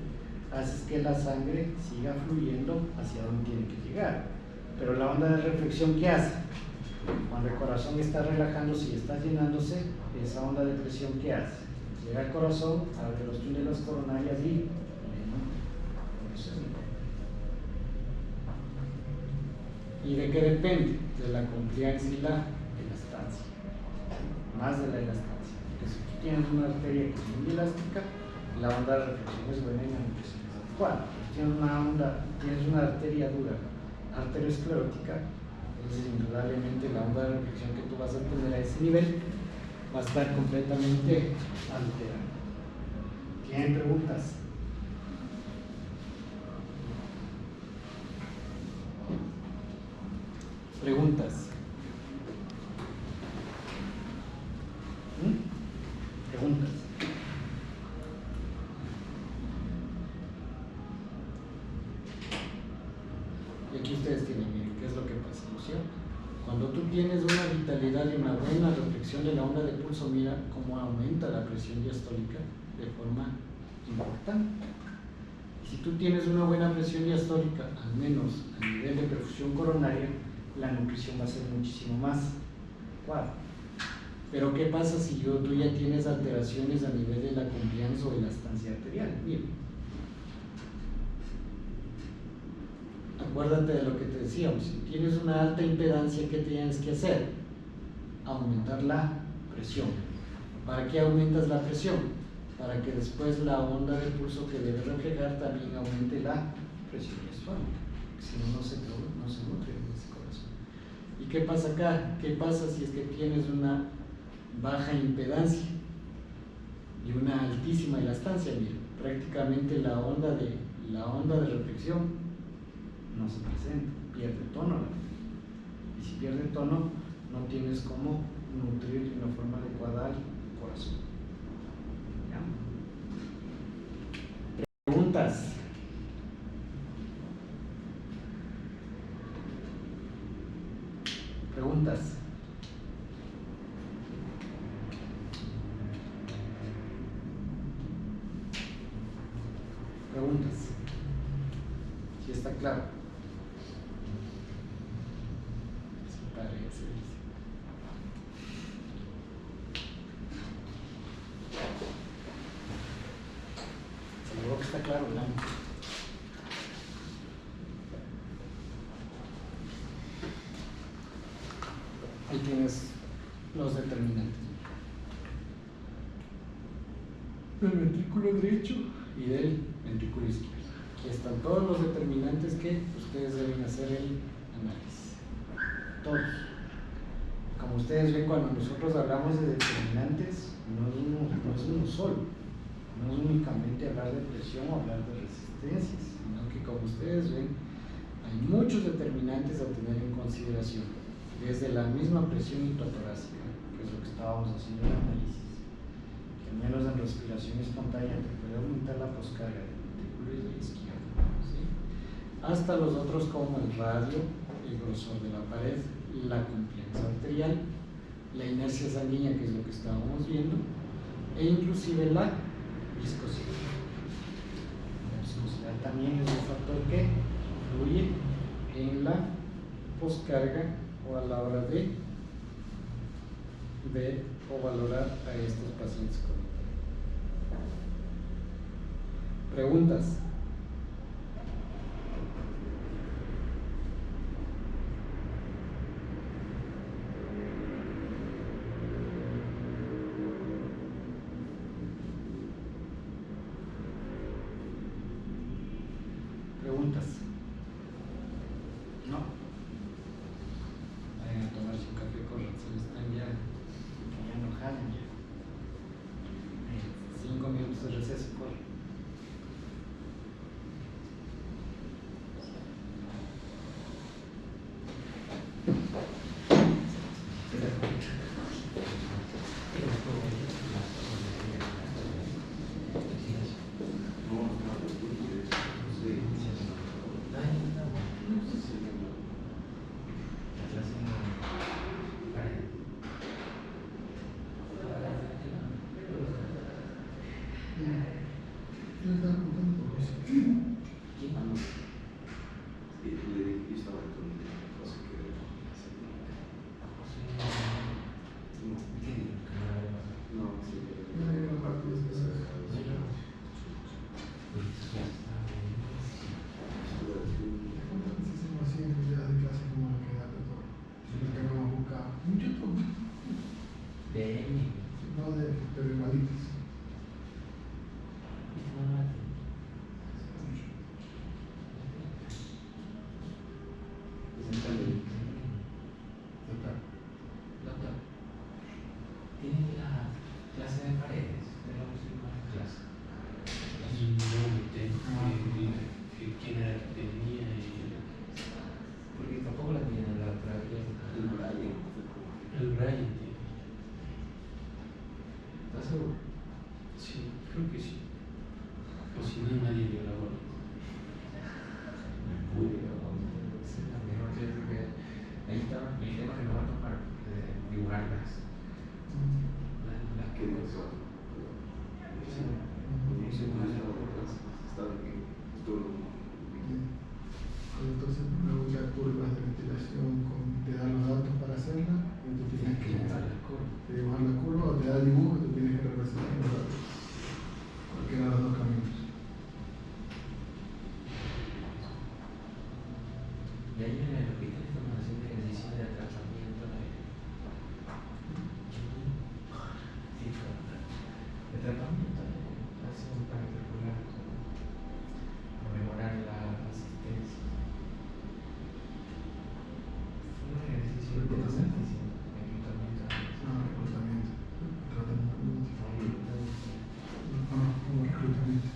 haces que la sangre siga fluyendo hacia donde tiene que llegar. Pero la onda de reflexión, ¿qué hace? Cuando el corazón está relajándose y está llenándose, esa onda de presión, ¿qué hace? Llega al corazón, abre los túneles coronarias y ¿y de qué depende? De la compliance y la elastancia. Más de la elastancia. Porque si tú tienes una arteria que es muy elástica, la onda de reflexión es buena y la nutrición es adecuada. Si tienes una arteria dura, arteriosclerótica, entonces indudablemente la onda de reflexión que tú vas a tener a ese nivel va a estar completamente alterada. ¿Tienen preguntas? Preguntas. Preguntas. Y aquí ustedes tienen, miren, ¿qué es lo que pasa? ¿No es cierto? Cuando tú tienes una vitalidad y una buena reflexión de la onda de pulso, mira cómo aumenta la presión diastólica de forma importante. Y si tú tienes una buena presión diastólica, al menos a nivel de perfusión coronaria, la nutrición va a ser muchísimo más adecuada. Pero ¿qué pasa si tú ya tienes alteraciones a nivel de la compliance o elastancia arterial? Miren, acuérdate de lo que te decíamos, si tienes una alta impedancia, ¿qué tienes que hacer? Aumentar la presión. ¿Para qué aumentas la presión? Para que después la onda de pulso que debe reflejar también aumente la presión diastólica, si no, no se nutre en ese corazón. ¿Y qué pasa acá? ¿Qué pasa si es que tienes una baja impedancia y una altísima elastancia? Mira, prácticamente la onda de reflexión no se presenta, pierde tono. Y si pierde tono, no tienes cómo nutrir de una forma adecuada al corazón. ¿Ya? Preguntas. Preguntas. Preguntas. Si está claro. Sí, parece. Seguro que está claro, ¿verdad? Ahí tienes los determinantes del ventrículo derecho y del ventrículo izquierdo. Aquí están todos los determinantes que ustedes deben hacer el análisis. Todos. Como ustedes ven, cuando nosotros hablamos de determinantes, no es uno solo. No es únicamente hablar de presión o hablar de resistencias, sino que, como ustedes ven, hay muchos determinantes a tener en consideración. Desde la misma presión intratorácica, que es lo que estábamos haciendo en el análisis, que al menos en respiración espontánea te puede aumentar la poscarga del ventrículo izquierdo, ¿sí? Hasta los otros como el radio, el grosor de la pared, la compliance arterial, la inercia sanguínea, que es lo que estábamos viendo, e inclusive la viscosidad. La viscosidad también es un factor que influye en la poscarga o a la hora de ver o valorar a estos pacientes con preguntas. Preguntas. ¿No? Vayan a tomarse un café, corran, se les están ya no jalan ya. 5 minutos de receso, corran. Yo estaba preguntando por José. No hay una parte de esa. Hacemos así en unidades de clase como la que da de todo. Lo que vamos a buscar en YouTube, no de pero igualitas. Total. Doctor, ¿tienen la clase de paredes de la última clase? ¿Quién era que tenía? Porque tampoco la tienen la otra vez. El Brian tiene. ¿Estás seguro? Sí, creo que sí. O si no, nadie le grabó. Ahí está el tema que nos va a tocar, dibujarlas. Las que Entonces me gusta curvas de ventilación, te dan los datos para hacerla y tú tienes que dibujar la curva o te da el dibujo y tú tienes que representar los datos. Cualquiera de los dos caminos. Y ahí en el hospital estamos haciendo ejercicio de tratamiento de tratamiento, hace un plan circular para mejorar la asistencia. Un ejercicio interesantísimo, reclutamiento. Reclutamiento. Tratamiento. Como reclutamiento.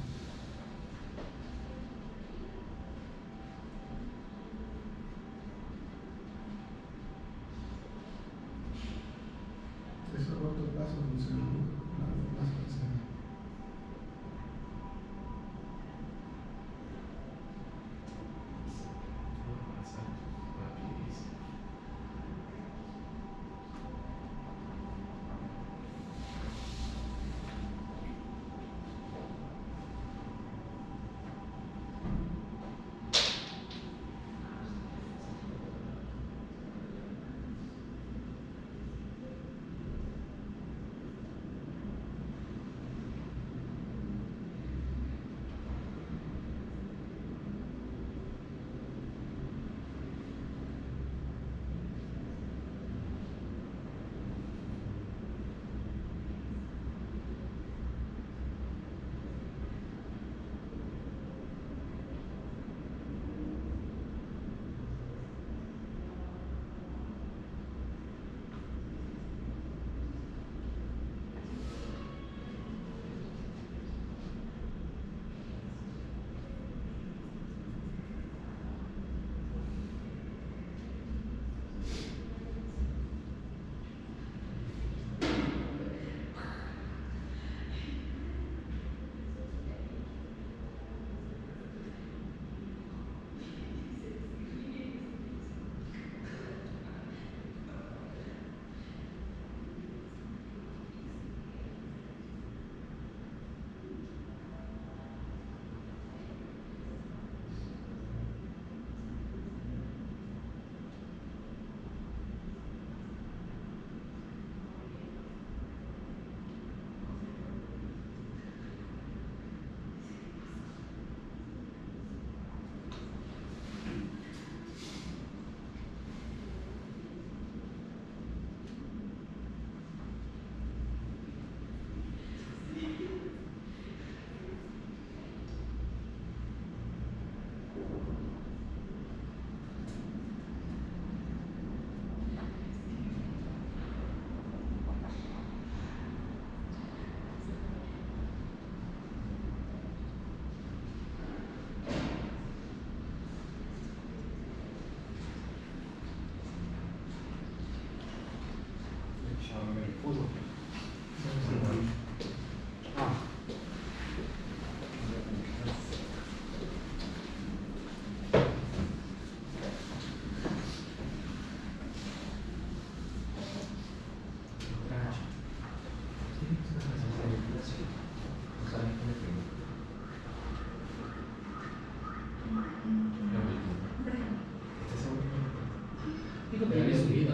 Dijo que ya había subido.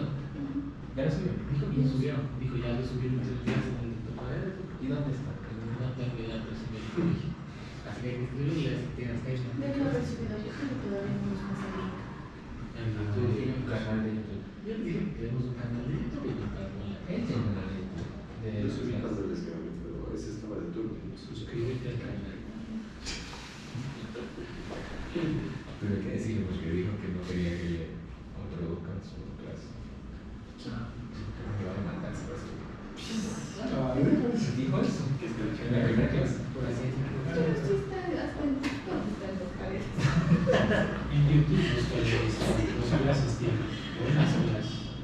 ¿Ya lo subió? Dijo que ya subió. Dijo ya lo subieron 3 días en el doctorado. ¿Y dónde está? No tengo idea, pero sí me dijo. Así que escribirlo y le tienes que ir. Debe haber subido, yo creo que todavía no nos va a salir. En Tú YouTube. tienes un canal de YouTube. Yo le dije que queremos un canal de YouTube y no para la Él tiene un canal de YouTube. Yo subí más del descargo, pero ese estaba de turno. suscríbete al canal. Tuve que decirle porque dijo que no quería que le introduzcan su clase. Me van a matar si lo hace. Dijo eso. En la primera clase. Por así Pero sí está hasta en TikTok, están los caretas. En YouTube busca los clases tienen buenas clases.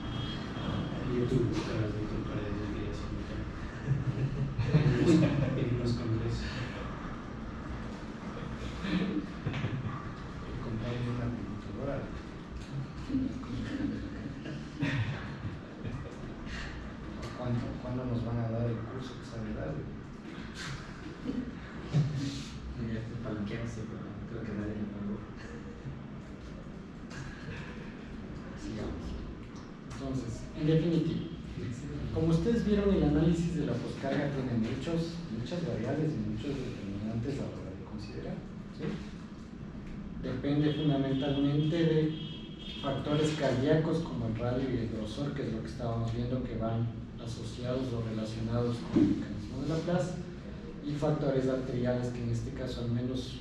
En YouTube busca las de Víctor Paredes de creación en los congresos. Comprarle una computadora. ¿Cuándo nos van a dar el curso que sabe dar? Ya estoy palanqueándose, pero creo que nadie le pagó. Sigamos. Entonces, en definitiva, como ustedes vieron, el análisis de la poscarga tiene muchas variables y muchos determinantes a la hora de considerar. ¿Sí? Depende fundamentalmente de factores cardíacos como el radio y el grosor, que es lo que estábamos viendo que van asociados o relacionados con el mecanismo de Laplace, y factores arteriales, que en este caso, al menos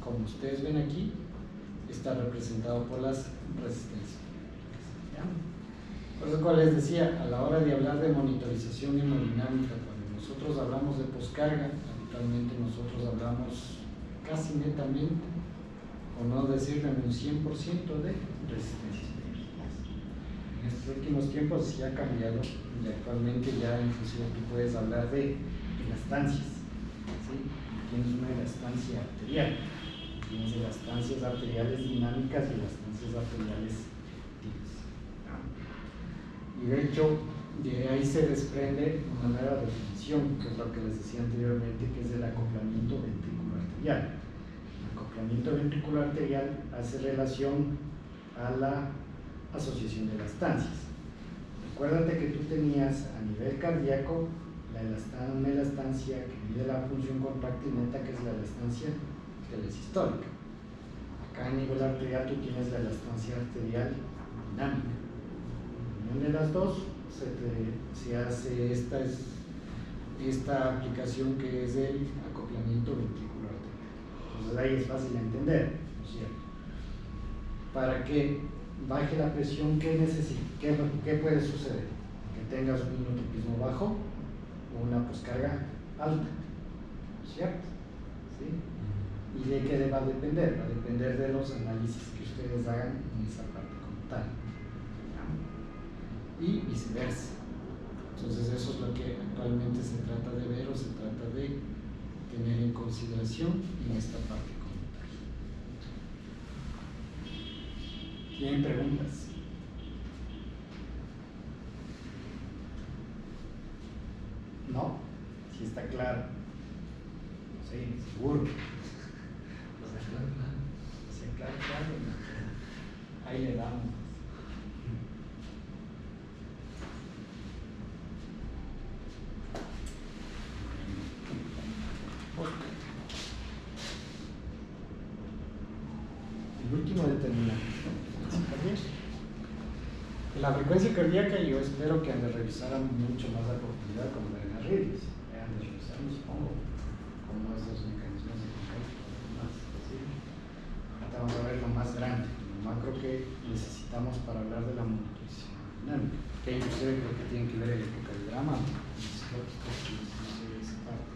como ustedes ven aquí, está representado por las resistencias. Por eso, como les decía, a la hora de hablar de monitorización hemodinámica, cuando nosotros hablamos de poscarga, habitualmente nosotros hablamos casi netamente, o no decirle un 100% de resistencias periódicas. En estos últimos tiempos sí ha cambiado y actualmente ya inclusive tú puedes hablar de elastancias. ¿Sí? Tienes una elastancia arterial, tienes elastancias arteriales dinámicas y elastancias arteriales activas. Y de hecho, de ahí se desprende una nueva definición, que es lo que les decía anteriormente, que es el acoplamiento ventricular arterial. El acoplamiento ventricular arterial hace relación a la asociación de elastancias. Recuérdate que tú tenías a nivel cardíaco una elastancia que mide la función contráctil neta, que es la elastancia telesistólica. Acá a nivel arterial tú tienes la elastancia arterial dinámica. En unión de las dos se hace esta aplicación que es el acoplamiento ventricular arterial. Entonces ahí es fácil de entender, ¿no es cierto? Para que baje la presión, ¿qué puede suceder? Que tengas un inotropismo bajo o una poscarga alta, ¿cierto? ¿Sí? ¿Y de qué va a depender? Va a depender de los análisis que ustedes hagan en esa parte como tal. Y viceversa. Entonces eso es lo que actualmente se trata de ver o se trata de tener en consideración en esta parte como tal. ¿Tienen preguntas? ¿No? Si está claro. Sí, seguro. Sí, claro. Ahí le damos. El último determinante. La frecuencia cardíaca yo espero que han de revisar mucho más a profundidad cuando ven las redes. Han de revisar, supongo, cómo esos mecanismos de cálculo más. ¿Sí? Ahorita vamos a ver lo más grande, lo macro que necesitamos para hablar de la monitorización dinámica, que inclusive creo que tiene que ver el ecocardiograma, esa parte,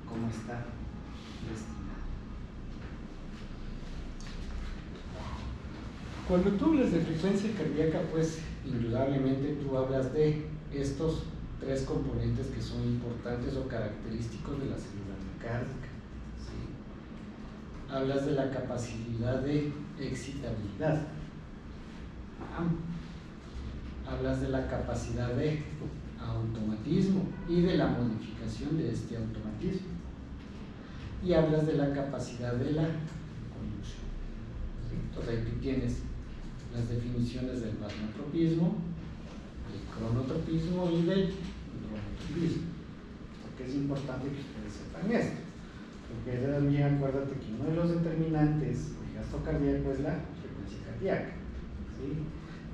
cómo está destinado. Cuando tú hablas de frecuencia cardíaca, pues indudablemente tú hablas de estos tres componentes que son importantes o característicos de la célula miocárdica. ¿Sí? Hablas de la capacidad de excitabilidad. Hablas de la capacidad de automatismo y de la modificación de este automatismo. Y hablas de la capacidad de la conducción. tienes las definiciones del vasnotropismo, del cronotropismo y del dronotropismo. Porque es importante que ustedes sepan esto. Porque también acuérdate que uno de los determinantes del gasto cardíaco es la frecuencia cardíaca. ¿Sí?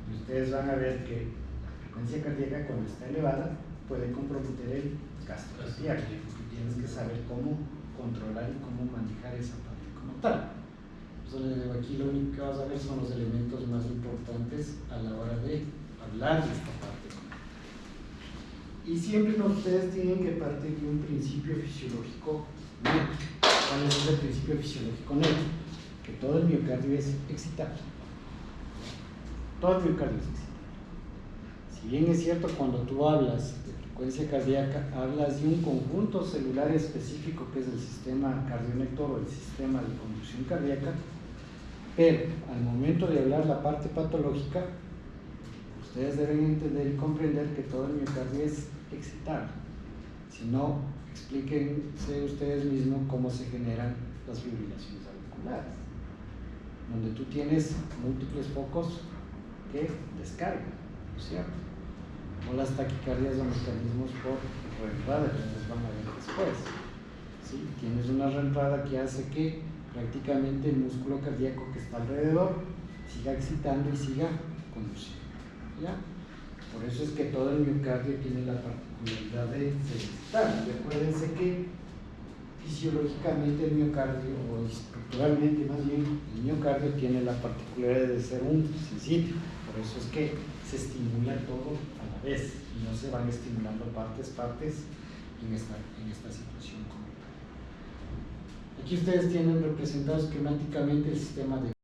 Y ustedes van a ver que la frecuencia cardíaca, cuando está elevada, puede comprometer el gasto cardíaco. Tienes que saber cómo controlar y cómo manejar esa parte como tal. Entonces, aquí lo único que vas a ver son los elementos más importantes a la hora de hablar de esta parte. Y siempre ustedes tienen que partir de un principio fisiológico neto. ¿Cuál es ese principio fisiológico neto? Que todo el miocardio es excitable. Todo el miocardio es excitable. Si bien es cierto, cuando tú hablas de frecuencia cardíaca, hablas de un conjunto celular específico que es el sistema cardionector o el sistema de conducción cardíaca, pero al momento de hablar la parte patológica, ustedes deben entender y comprender que todo el miocardio es excitable. Si no, explíquense ustedes mismos cómo se generan las fibrilaciones auriculares, donde tú tienes múltiples focos que descargan, ¿no es cierto? O las taquicardias o mecanismos por reentrada, que ustedes van a ver después. ¿Sí? Tienes una reentrada que hace que prácticamente el músculo cardíaco que está alrededor siga excitando y siga conduciendo. ¿Ya? Por eso es que todo el miocardio tiene la particularidad de ser excitable. Recuérdense que fisiológicamente el miocardio, o estructuralmente más bien, el miocardio tiene la particularidad de ser un sensitivo. Por eso es que se estimula todo a la vez y no se van estimulando partes en esta situación como tal. Aquí ustedes tienen representado esquemáticamente el sistema de